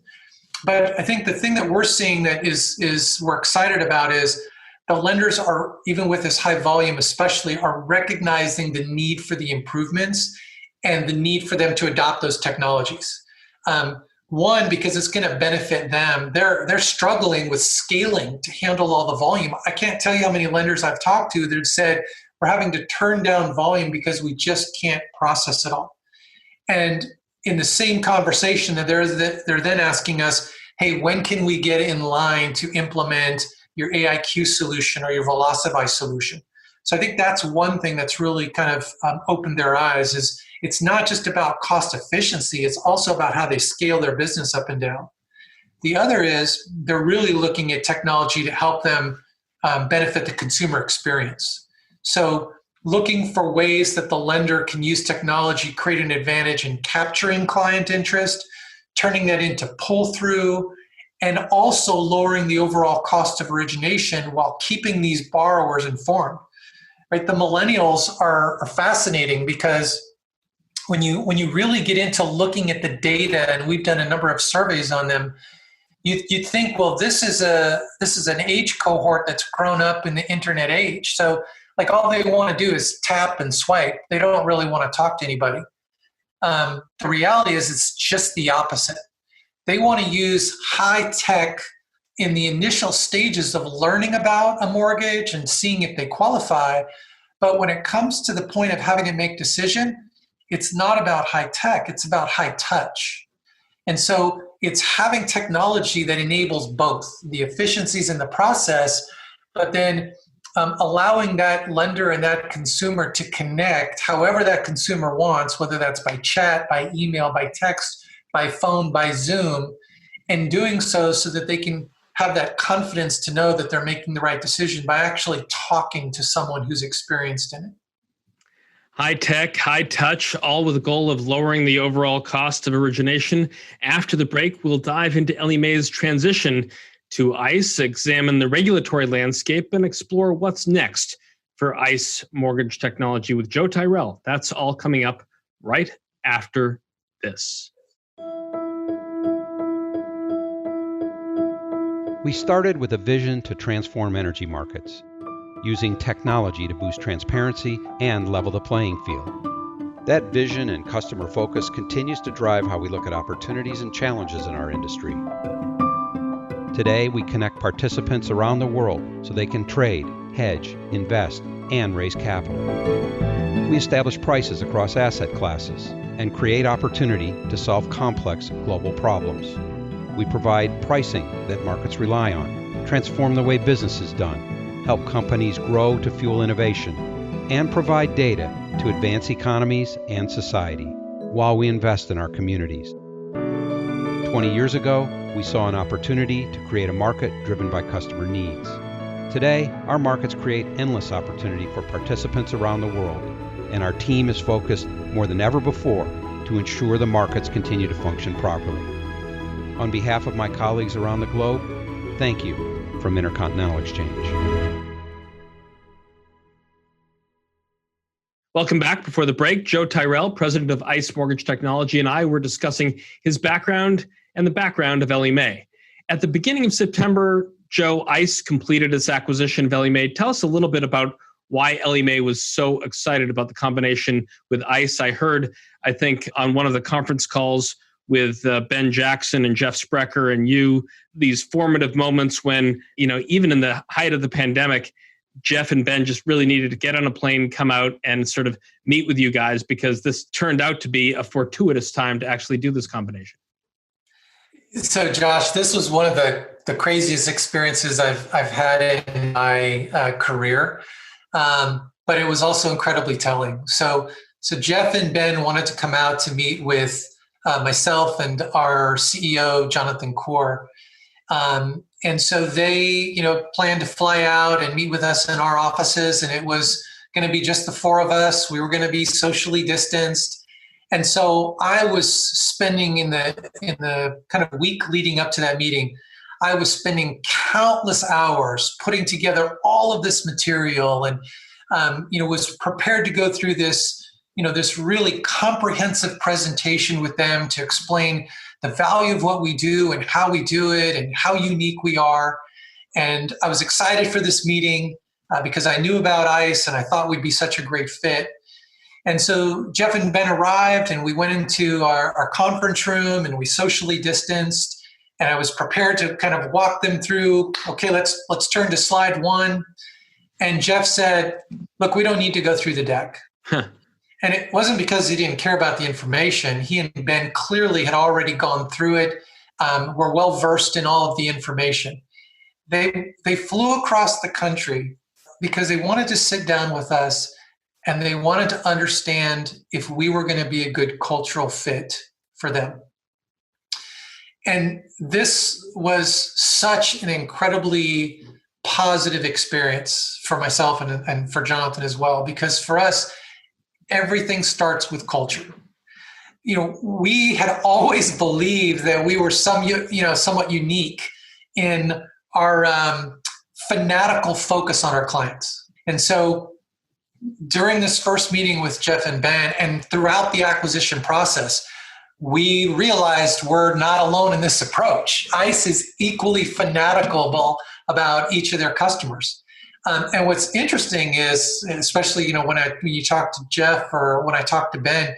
But I think the thing that we're seeing that is we're excited about is the lenders are, even with this high volume especially, are recognizing the need for the improvements and the need for them to adopt those technologies. One, because it's going to benefit them. They're struggling with scaling to handle all the volume. I can't tell you how many lenders I've talked to that have said, we're having to turn down volume because we just can't process it all. And in the same conversation, they're then asking us, hey, when can we get in line to implement your AIQ solution or your Velocify solution? So I think that's one thing that's really kind of opened their eyes, is it's not just about cost efficiency, it's also about how they scale their business up and down. The other is they're really looking at technology to help them benefit the consumer experience. So looking for ways that the lender can use technology, create an advantage in capturing client interest, turning that into pull-through, and also lowering the overall cost of origination while keeping these borrowers informed. Right? The millennials are fascinating because when you really get into looking at the data, and we've done a number of surveys on them, you'd think, well, this is an age cohort that's grown up in the internet age. So like all they want to do is tap and swipe. They don't really want to talk to anybody. The reality is it's just the opposite. They want to use high tech in the initial stages of learning about a mortgage and seeing if they qualify. But when it comes to the point of having to make decision, it's not about high tech, it's about high touch. And so it's having technology that enables both the efficiencies in the process, but then allowing that lender and that consumer to connect however that consumer wants, whether that's by chat, by email, by text, by phone, by Zoom, and doing so that they can have that confidence to know that they're making the right decision by actually talking to someone who's experienced in it. High tech, high touch, all with the goal of lowering the overall cost of origination. After the break, we'll dive into Ellie Mae's transition to ICE, examine the regulatory landscape, and explore what's next for ICE mortgage technology with Joe Tyrrell. That's all coming up right after this. We started with a vision to transform energy markets, using technology to boost transparency and level the playing field. That vision and customer focus continues to drive how we look at opportunities and challenges in our industry. Today, we connect participants around the world so they can trade, hedge, invest, and raise capital. We establish prices across asset classes and create opportunity to solve complex global problems. We provide pricing that markets rely on, transform the way business is done, help companies grow to fuel innovation, and provide data to advance economies and society while we invest in our communities. 20 years ago, we saw an opportunity to create a market driven by customer needs. Today, our markets create endless opportunity for participants around the world, and our team is focused more than ever before to ensure the markets continue to function properly. On behalf of my colleagues around the globe, thank you from Intercontinental Exchange. Welcome back. Before the break, Joe Tyrrell, president of ICE Mortgage Technology, and I were discussing his background and the background of Ellie Mae. At the beginning of September, Joe, ICE completed its acquisition of Ellie Mae. Tell us a little bit about why Ellie Mae was so excited about the combination with ICE. I heard, I think, on one of the conference calls with Ben Jackson and Jeff Sprecher and you, these formative moments when, even in the height of the pandemic, Jeff and Ben just really needed to get on a plane, come out and sort of meet with you guys, because this turned out to be a fortuitous time to actually do this combination. So Josh, this was one of the craziest experiences I've had in my career. But it was also incredibly telling. So Jeff and Ben wanted to come out to meet with myself and our CEO, Jonathan Kaur. And so they, planned to fly out and meet with us in our offices, and it was going to be just the four of us. We were going to be socially distanced. And so I was spending in the kind of week leading up to that meeting, I was spending countless hours putting together all of this material and, was prepared to go through this, this really comprehensive presentation with them to explain the value of what we do and how we do it and how unique we are. And I was excited for this meeting because I knew about ICE and I thought we'd be such a great fit. And so Jeff and Ben arrived and we went into our conference room and we socially distanced. And I was prepared to kind of walk them through, okay, let's turn to slide 1. And Jeff said, look, we don't need to go through the deck. And it wasn't because he didn't care about the information. He and Ben clearly had already gone through it, were well-versed in all of the information. They flew across the country because they wanted to sit down with us and they wanted to understand if we were going to be a good cultural fit for them. And this was such an incredibly positive experience for myself and for Jonathan as well, because for us, everything starts with culture. We had always believed that we were somewhat unique in our fanatical focus on our clients. And so during this first meeting with Jeff and Ben and throughout the acquisition process, we realized we're not alone in this approach. ICE is equally fanatical about each of their customers. And what's interesting is, especially when you talk to Jeff or when I talk to Ben,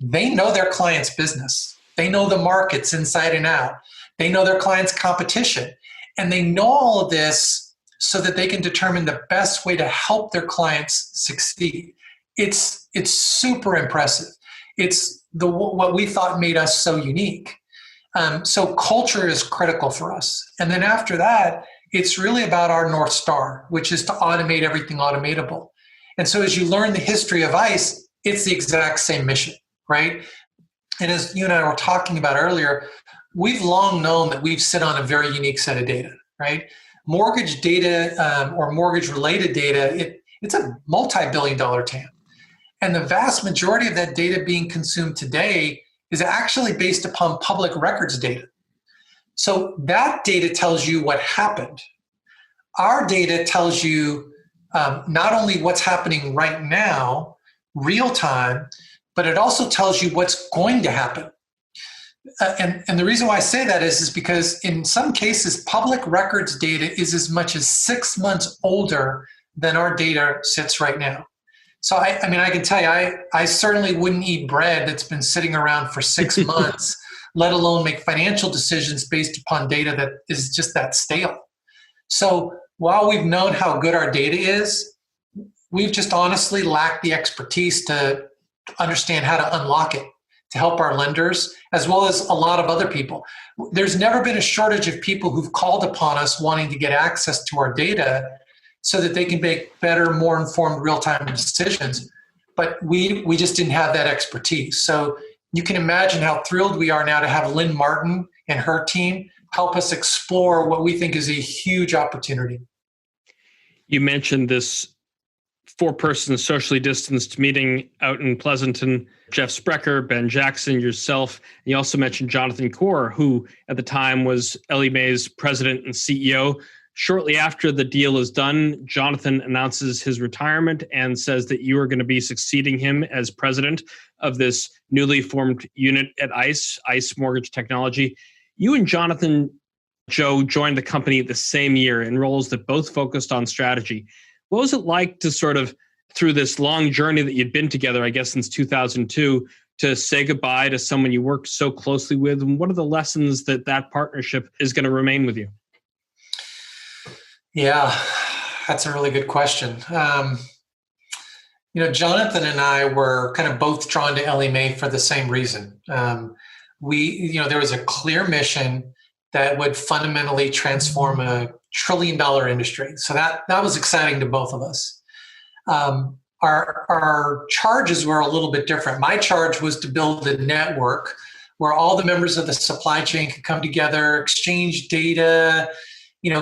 they know their client's business. They know the markets inside and out. They know their client's competition. And they know all of this so that they can determine the best way to help their clients succeed. It's super impressive. It's what we thought made us so unique. So culture is critical for us. And then after that, it's really about our North Star, which is to automate everything automatable. And so as you learn the history of ICE, it's the exact same mission, right? And as you and I were talking about earlier, we've long known that we've sit on a very unique set of data, right? Mortgage data or mortgage-related data, it's a multi-billion-dollar TAM. And the vast majority of that data being consumed today is actually based upon public records data. So that data tells you what happened. Our data tells you not only what's happening right now, real time, but it also tells you what's going to happen. And the reason why I say that is because in some cases, public records data is as much as 6 months older than our data sits right now. So I can tell you, I certainly wouldn't eat bread that's been sitting around for 6 months, let alone make financial decisions based upon data that is just that stale. So while we've known how good our data is, we've just honestly lacked the expertise to understand how to unlock it, to help our lenders, as well as a lot of other people. There's never been a shortage of people who've called upon us wanting to get access to our data so that they can make better, more informed real-time decisions. But we just didn't have that expertise. So you can imagine how thrilled we are now to have Lynn Martin and her team help us explore what we think is a huge opportunity. You mentioned this 4-person socially distanced meeting out in Pleasanton. Jeff Sprecher, Ben Jackson, yourself. And you also mentioned Jonathan Kaur, who at the time was Ellie Mae's president and CEO. Shortly after the deal is done, Jonathan announces his retirement and says that you are going to be succeeding him as president of this newly formed unit at ICE Mortgage Technology. You and Jonathan Joe joined the company the same year in roles that both focused on strategy. What was it like to sort of, through this long journey that you'd been together, I guess, since 2002, to say goodbye to someone you worked so closely with? And what are the lessons that partnership is going to remain with you? Yeah, that's a really good question. Jonathan and I were kind of both drawn to Ellie Mae for the same reason. There was a clear mission that would fundamentally transform a $1 trillion industry. So that was exciting to both of us. Our charges were a little bit different. My charge was to build a network where all the members of the supply chain could come together, exchange data,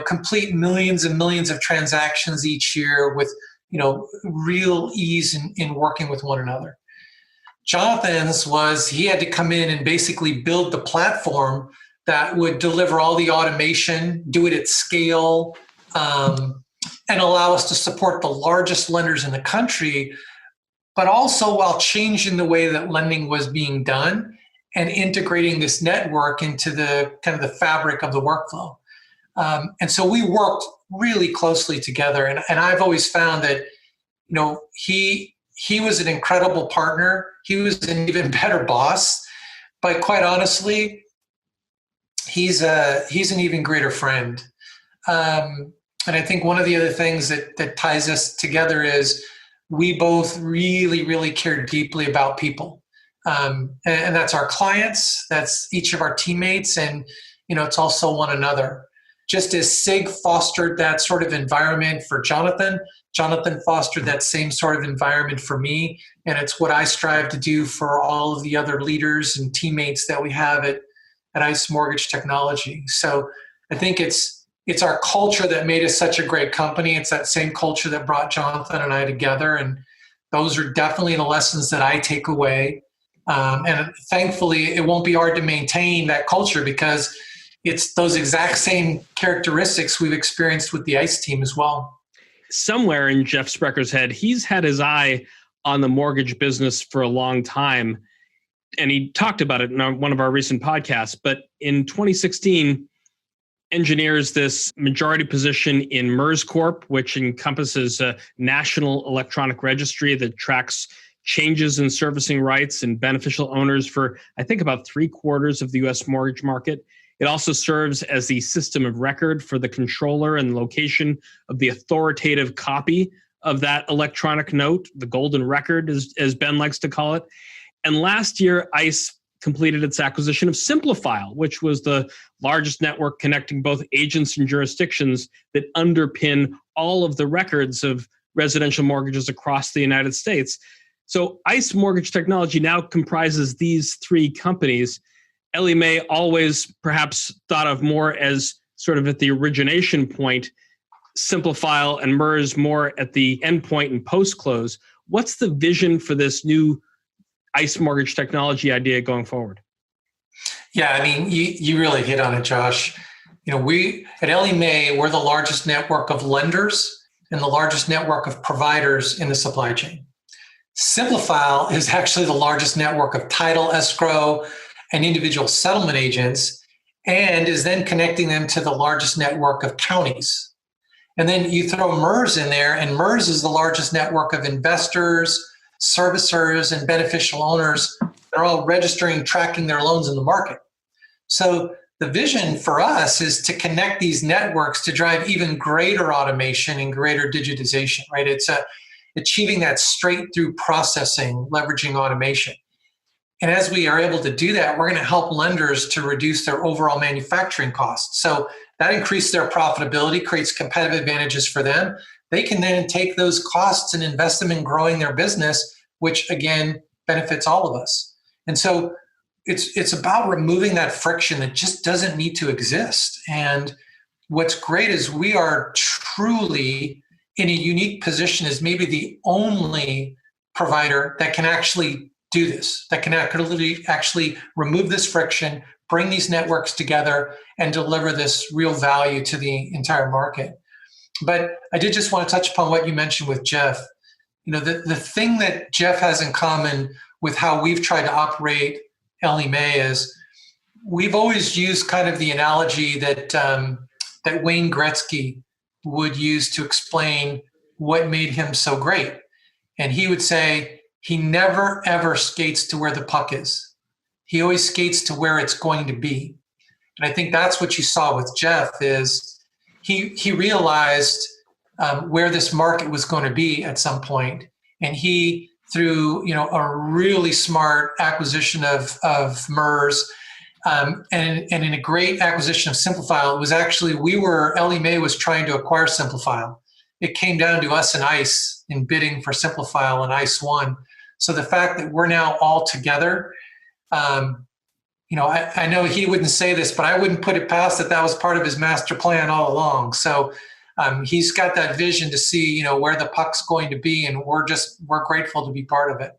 complete millions and millions of transactions each year with, real ease in working with one another. Jonathan's was he had to come in and basically build the platform that would deliver all the automation, do it at scale, and allow us to support the largest lenders in the country, but also while changing the way that lending was being done and integrating this network into the kind of the fabric of the workflow. And so we worked really closely together. And I've always found that, he was an incredible partner. He was an even better boss, but quite honestly, he's an even greater friend. And I think one of the other things that ties us together is we both really, really care deeply about people. And that's our clients, that's each of our teammates, and, it's also one another. Just as SIG fostered that sort of environment for Jonathan fostered that same sort of environment for me. And it's what I strive to do for all of the other leaders and teammates that we have at ICE Mortgage Technology. So I think it's our culture that made us such a great company. It's that same culture that brought Jonathan and I together. And those are definitely the lessons that I take away. And thankfully, it won't be hard to maintain that culture because it's those exact same characteristics we've experienced with the ICE team as well. Somewhere in Jeff Sprecker's head, he's had his eye on the mortgage business for a long time. And he talked about it in one of our recent podcasts. But in 2016, engineers this majority position in MERS Corp, which encompasses a national electronic registry that tracks changes in servicing rights and beneficial owners for, I think, about 3/4 of the U.S. mortgage market. It also serves as the system of record for the controller and location of the authoritative copy of that electronic note, the golden record, as Ben likes to call it. And last year, ICE completed its acquisition of Simplifile, which was the largest network connecting both agents and jurisdictions that underpin all of the records of residential mortgages across the United States. So ICE Mortgage Technology now comprises these three companies. Ellie Mae always perhaps thought of more as sort of at the origination point, Simplifile and MERS more at the end point and post-close. What's the vision for this new ICE Mortgage Technology idea going forward? Yeah, I mean, you really hit on it, Josh. We at Ellie Mae, we're the largest network of lenders and the largest network of providers in the supply chain. Simplifile is actually the largest network of title, escrow, and individual settlement agents, and is then connecting them to the largest network of counties. And then you throw MERS in there, and MERS is the largest network of investors, servicers, and beneficial owners. They're all registering, tracking their loans in the market. So the vision for us is to connect these networks to drive even greater automation and greater digitization, right? It's achieving that straight through processing, leveraging automation. And as we are able to do that, we're going to help lenders to reduce their overall manufacturing costs. So that increases their profitability, creates competitive advantages for them. They can then take those costs and invest them in growing their business, which again benefits all of us. And so it's about removing that friction that just doesn't need to exist. And what's great is we are truly in a unique position as maybe the only provider that can actually do this, that can actually remove this friction, bring these networks together, and deliver this real value to the entire market. But I did just want to touch upon what you mentioned with Jeff. The thing that Jeff has in common with how we've tried to operate Ellie Mae is we've always used kind of the analogy that Wayne Gretzky would use to explain what made him so great. And he would say, he never, ever skates to where the puck is. He always skates to where it's going to be. And I think that's what you saw with Jeff is he realized where this market was going to be at some point. And he, through a really smart acquisition of MERS, and in a great acquisition of Simplifile, it was actually, Ellie Mae was trying to acquire Simplifile. It came down to us and ICE in bidding for Simplifile, and ICE won. So the fact that we're now all together, I know he wouldn't say this, but I wouldn't put it past that was part of his master plan all along. So he's got that vision to see, where the puck's going to be, and we're grateful to be part of it.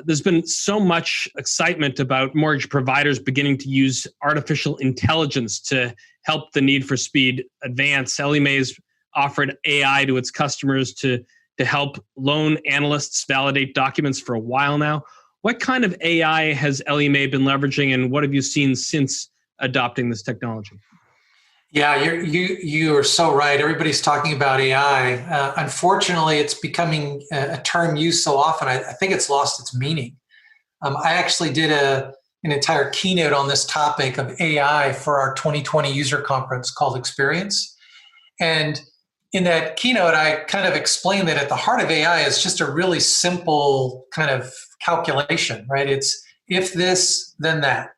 There's been so much excitement about mortgage providers beginning to use artificial intelligence to help the need for speed advance. Ellie Mae's offered AI to its customers to help loan analysts validate documents for a while now. What kind of AI has Ellie Mae been leveraging, and what have you seen since adopting this technology? Yeah, you are so right. Everybody's talking about AI. Unfortunately, it's becoming a term used so often, I think it's lost its meaning. I actually did an entire keynote on this topic of AI for our 2020 user conference called Experience. And in that keynote, I kind of explained that at the heart of AI is just a really simple kind of calculation, right? It's if this, then that.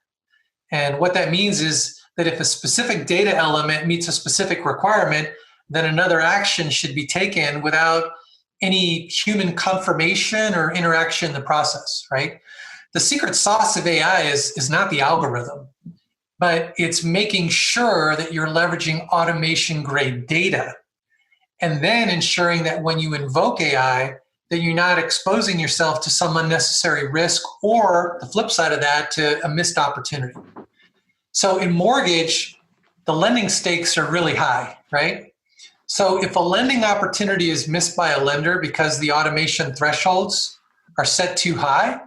And what that means is that if a specific data element meets a specific requirement, then another action should be taken without any human confirmation or interaction in the process, right? The secret sauce of AI is not the algorithm, but it's making sure that you're leveraging automation-grade data, and then ensuring that when you invoke AI, that you're not exposing yourself to some unnecessary risk, or the flip side of that, to a missed opportunity. So in mortgage, the lending stakes are really high, right? So if a lending opportunity is missed by a lender because the automation thresholds are set too high,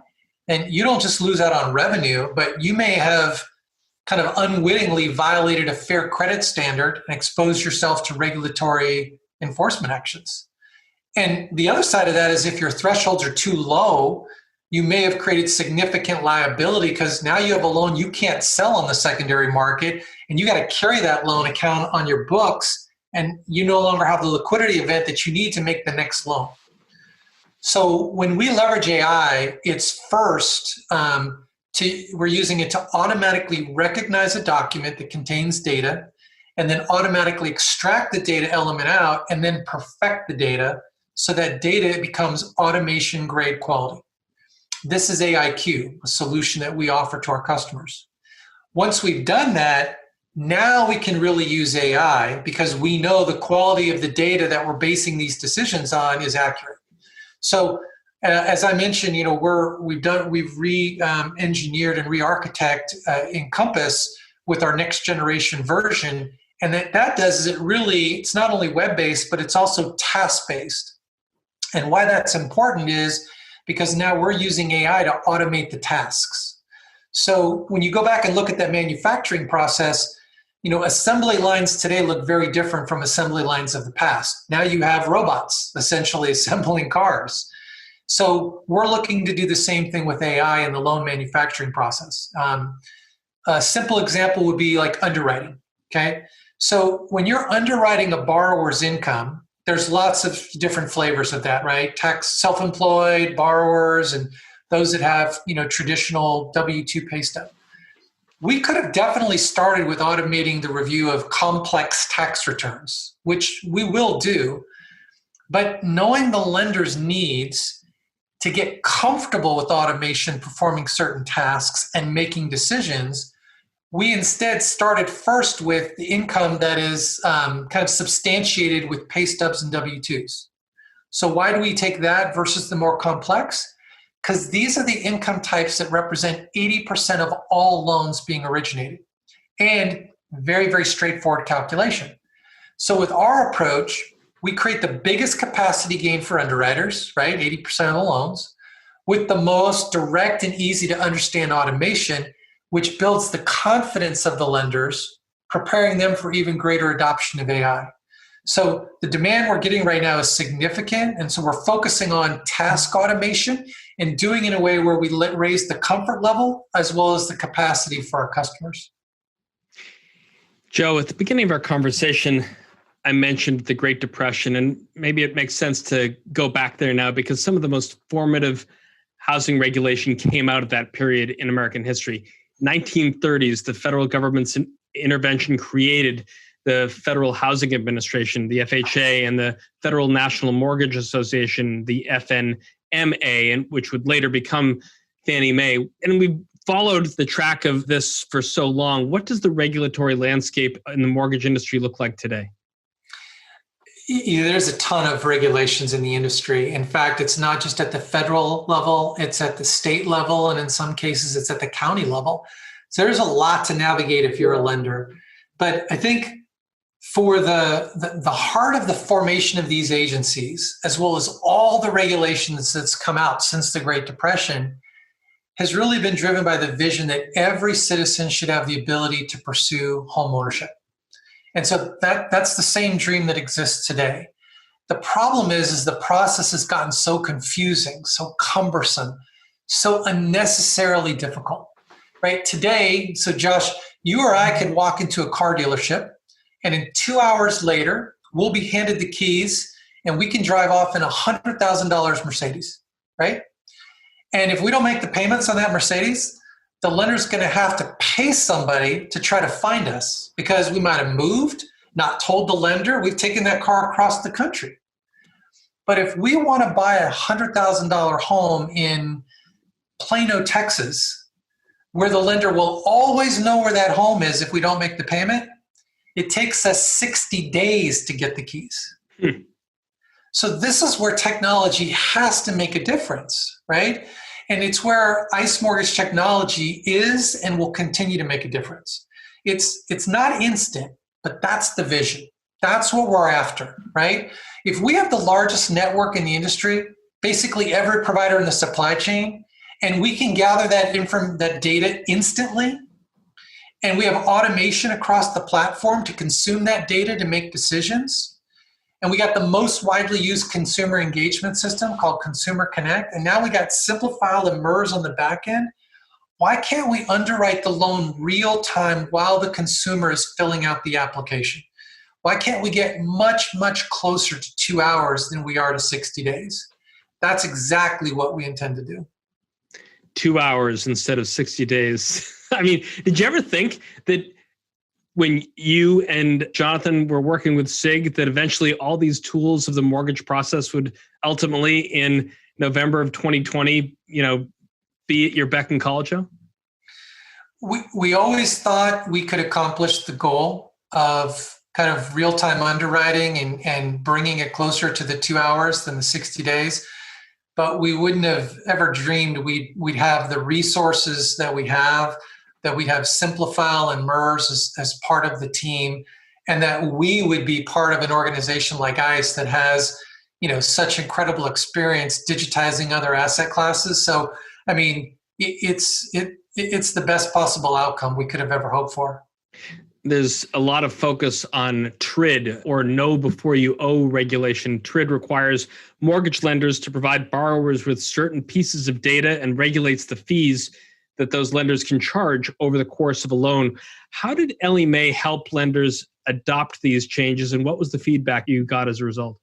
then you don't just lose out on revenue, but you may have kind of unwittingly violated a fair credit standard and exposed yourself to regulatory enforcement actions. And the other side of that is if your thresholds are too low, you may have created significant liability because now you have a loan you can't sell on the secondary market, and you got to carry that loan account on your books, and you no longer have the liquidity event that you need to make the next loan. So when we leverage AI, it's first, we're using it to automatically recognize a document that contains data, and then automatically extract the data element out, and then perfect the data so that data becomes automation grade quality. This is AIQ, a solution that we offer to our customers. Once we've done that, now we can really use AI because we know the quality of the data that we're basing these decisions on is accurate. So as I mentioned, we've re-engineered and re-architect Encompass with our next generation version. And that does is it's not only web-based, but it's also task-based. And why that's important is because now we're using AI to automate the tasks. So when you go back and look at that manufacturing process, assembly lines today look very different from assembly lines of the past. Now you have robots essentially assembling cars. So we're looking to do the same thing with AI in the loan manufacturing process. A simple example would be like underwriting, okay? So when you're underwriting a borrower's income, there's lots of different flavors of that, right? Tax, self-employed, borrowers, and those that have, traditional W-2 pay stub. We could have definitely started with automating the review of complex tax returns, which we will do, but knowing the lender's needs to get comfortable with automation performing certain tasks and making decisions, we instead started first with the income that is kind of substantiated with pay stubs and W-2s. So why do we take that versus the more complex? Because these are the income types that represent 80% of all loans being originated, and very, very straightforward calculation. So with our approach, we create the biggest capacity gain for underwriters, right? 80% of the loans, with the most direct and easy to understand automation. which builds the confidence of the lenders, preparing them for even greater adoption of AI. So the demand we're getting right now is significant, and so we're focusing on task automation and doing it in a way where we raise the comfort level as well as the capacity for our customers. Joe, at the beginning of our conversation, I mentioned the Great Depression, and maybe it makes sense to go back there now because some of the most formative housing regulation came out of that period in American history. 1930s, the federal government's intervention created the Federal Housing Administration, the FHA, and the Federal National Mortgage Association, the FNMA, and which would later become Fannie Mae. And we've followed the track of this for so long. What does the regulatory landscape in the mortgage industry look like today? There's a ton of regulations in the industry. In fact, it's not just at the federal level, it's at the state level, and in some cases, it's at the county level. So there's a lot to navigate if you're a lender. But I think for the heart of the formation of these agencies, as well as all the regulations that's come out since the Great Depression, has really been driven by the vision that every citizen should have the ability to pursue home ownership. And so that's the same dream that exists today. The problem is the process has gotten so confusing, so cumbersome, so unnecessarily difficult, right? Today, so Josh, you or I could walk into a car dealership, and in 2 hours later, we'll be handed the keys and we can drive off in a $100,000 Mercedes, right? And if we don't make the payments on that Mercedes, the lender's going to have to pay somebody to try to find us because we might have moved, not told the lender, we've taken that car across the country. But if we want to buy a $100,000 home in Plano, Texas, where the lender will always know where that home is if we don't make the payment, it takes us 60 days to get the keys. So this is where technology has to make a difference, right? And it's where ICE mortgage technology is and will continue to make a difference. It's not instant, but that's the vision. That's what we're after, right? If we have the largest network in the industry, basically every provider in the supply chain, and we can gather that data instantly, and we have automation across the platform to consume that data to make decisions, and we got the most widely used consumer engagement system called Consumer Connect, and now we got Simplifile and MERS on the back end, why can't we underwrite the loan real time while the consumer is filling out the application? Why can't we get much, much closer to 2 hours than we are to 60 days? That's exactly what we intend to do. 2 hours instead of 60 days. I mean, did you ever think that when you and Jonathan were working with SIG, that eventually all these tools of the mortgage process would ultimately, in November of 2020, be at your beck and call, Joe? We always thought we could accomplish the goal of kind of real-time underwriting and bringing it closer to the 2 hours than the 60 days. But we wouldn't have ever dreamed we'd have the resources that we have, that we'd have Simplifile and MERS as part of the team, and that we would be part of an organization like ICE that has, such incredible experience digitizing other asset classes. So, I mean, it's the best possible outcome we could have ever hoped for. There's a lot of focus on TRID, or know before you owe regulation. TRID requires mortgage lenders to provide borrowers with certain pieces of data and regulates the fees that those lenders can charge over the course of a loan. How did Ellie Mae help lenders adopt these changes, and what was the feedback you got as a result?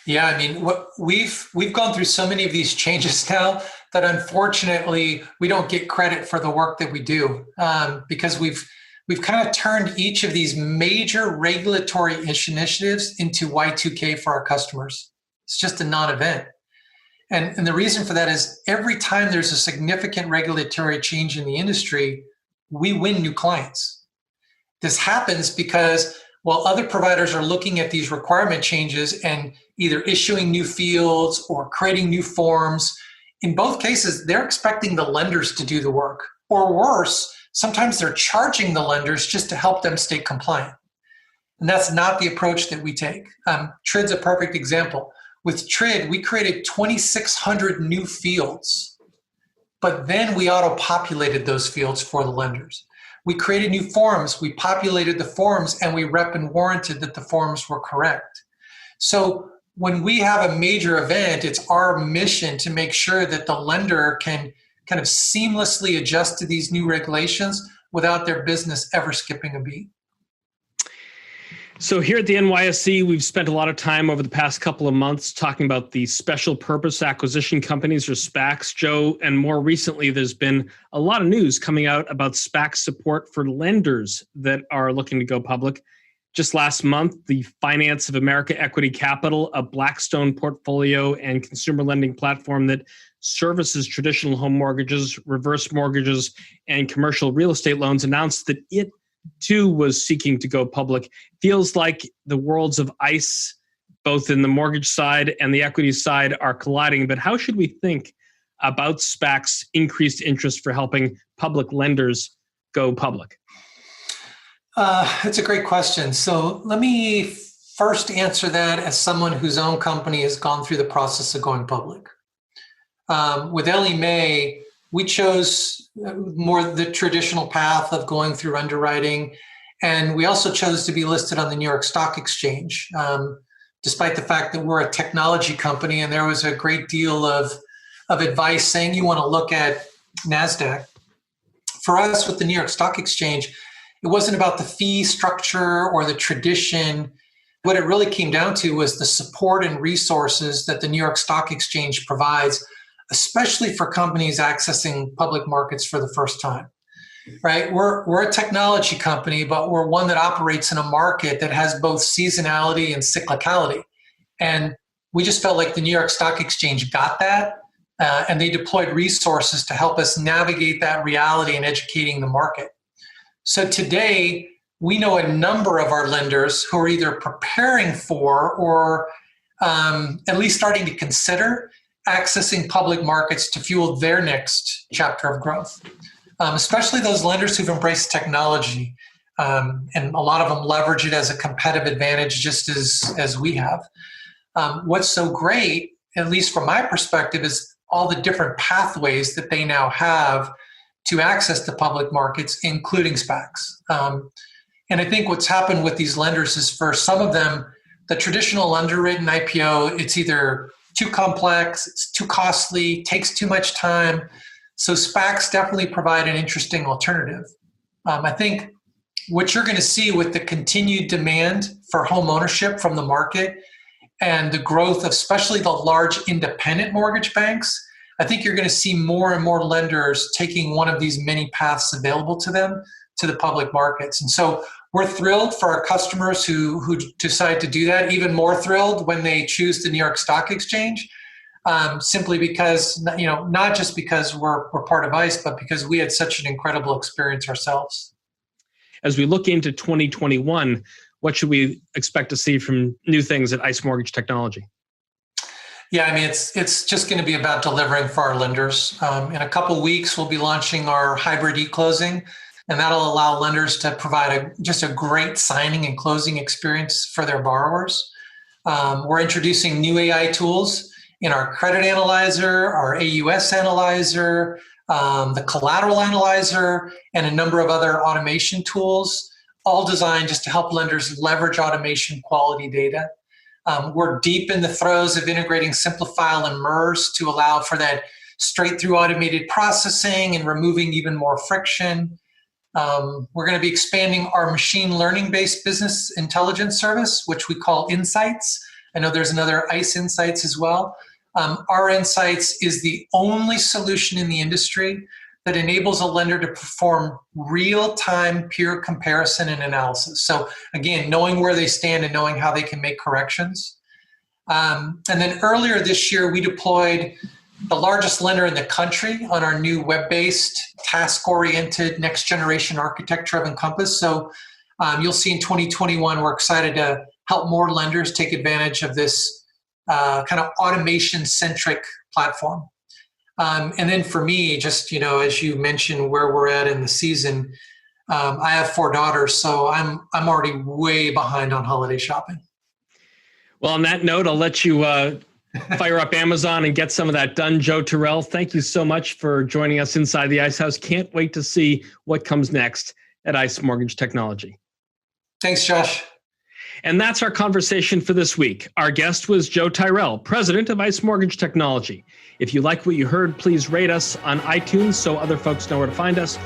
Yeah, I mean, we've gone through so many of these changes now that unfortunately we don't get credit for the work that we do, because we've kind of turned each of these major regulatory initiatives into Y2K for our customers. It's just a non-event. And the reason for that is every time there's a significant regulatory change in the industry, we win new clients. This happens because while other providers are looking at these requirement changes and either issuing new fields or creating new forms, in both cases, they're expecting the lenders to do the work. Or worse, sometimes they're charging the lenders just to help them stay compliant. And that's not the approach that we take. TRID's a perfect example. With TRID, we created 2,600 new fields but then we auto-populated those fields for the lenders. We created new forms, we populated the forms, and we rep and warranted that the forms were correct. So when we have a major event, it's our mission to make sure that the lender can kind of seamlessly adjust to these new regulations without their business ever skipping a beat. So here at the NYSE, we've spent a lot of time over the past couple of months talking about the special purpose acquisition companies, or SPACs, Joe, and more recently, there's been a lot of news coming out about SPAC support for lenders that are looking to go public. Just last month, the Finance of America Equity Capital, a Blackstone portfolio and consumer lending platform that services traditional home mortgages, reverse mortgages, and commercial real estate loans, announced that it too was seeking to go public. Feels like the worlds of ICE, both in the mortgage side and the equity side, are colliding. But how should we think about SPACs' increased interest for helping public lenders go public? It's a great question. So let me first answer that as someone whose own company has gone through the process of going public. With Ellie Mae, we chose more the traditional path of going through underwriting, and we also chose to be listed on the New York Stock Exchange, despite the fact that we're a technology company, and there was a great deal of advice saying you want to look at NASDAQ. For us with the New York Stock Exchange, it wasn't about the fee structure or the tradition. What it really came down to was the support and resources that the New York Stock Exchange provides, especially for companies accessing public markets for the first time, right? We're a technology company, but we're one that operates in a market that has both seasonality and cyclicality. And we just felt like the New York Stock Exchange got that, and they deployed resources to help us navigate that reality and educating the market. So today, we know a number of our lenders who are either preparing for or at least starting to consider accessing public markets to fuel their next chapter of growth, especially those lenders who've embraced technology. And a lot of them leverage it as a competitive advantage, just as we have. What's so great, at least from my perspective, is all the different pathways that they now have to access the public markets, including SPACs. And I think what's happened with these lenders is, for some of them, the traditional underwritten IPO, it's either too complex, it's too costly, takes too much time. So SPACs definitely provide an interesting alternative. I think what you're going to see with the continued demand for home ownership from the market and the growth of especially the large independent mortgage banks, I think you're going to see more and more lenders taking one of these many paths available to them to the public markets. And so we're thrilled for our customers who decide to do that, even more thrilled when they choose the New York Stock Exchange, simply because, not just because we're part of ICE, but because we had such an incredible experience ourselves. As we look into 2021, what should we expect to see from new things at ICE Mortgage Technology? Yeah, I mean, it's just going to be about delivering for our lenders. In a couple weeks, we'll be launching our hybrid e-closing, and that'll allow lenders to provide just a great signing and closing experience for their borrowers. We're introducing new AI tools in our credit analyzer, our AUS analyzer, the collateral analyzer, and a number of other automation tools, all designed just to help lenders leverage automation quality data. We're deep in the throes of integrating Simplifile and MERS to allow for that straight-through automated processing and removing even more friction. We're going to be expanding our machine learning-based business intelligence service, which we call Insights. I know there's another ICE Insights as well. Our Insights is the only solution in the industry that enables a lender to perform real-time peer comparison and analysis. So again, knowing where they stand and knowing how they can make corrections. And then earlier this year, we deployed the largest lender in the country on our new web-based, task-oriented, next-generation architecture of Encompass. So you'll see in 2021, we're excited to help more lenders take advantage of this kind of automation-centric platform. And then for me, just, as you mentioned where we're at in the season, I have 4 daughters, so I'm already way behind on holiday shopping. Well, on that note, I'll let you Fire up Amazon and get some of that done. Joe Tyrrell, thank you so much for joining us inside the Ice House. Can't wait to see what comes next at ICE Mortgage Technology. Thanks, Josh. And that's our conversation for this week. Our guest was Joe Tyrrell, president of ICE Mortgage Technology. If you like what you heard, please rate us on iTunes so other folks know where to find us.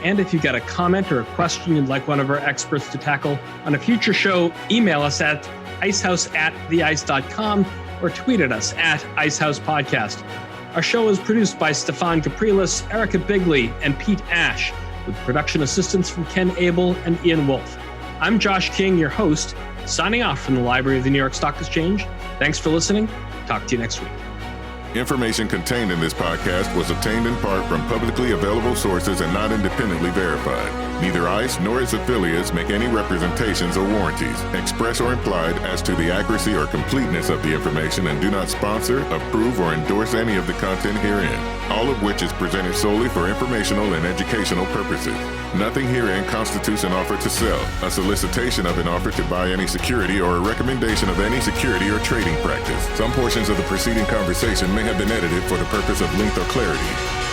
And if you've got a comment or a question you'd like one of our experts to tackle on a future show, email us at icehouse@theice.com or tweet at us at IceHousePodcast. Our show is produced by Stefan Capriles, Erica Bigley, and Pete Ash, with production assistance from Ken Abel and Ian Wolfe. I'm Josh King, your host, signing off from the Library of the New York Stock Exchange. Thanks for listening. Talk to you next week. Information contained in this podcast was obtained in part from publicly available sources and not independently verified. Neither ICE nor its affiliates make any representations or warranties, express or implied, as to the accuracy or completeness of the information and do not sponsor, approve, or endorse any of the content herein, all of which is presented solely for informational and educational purposes. Nothing herein constitutes an offer to sell, a solicitation of an offer to buy any security, or a recommendation of any security or trading practice. Some portions of the preceding conversation may have been edited for the purpose of length or clarity.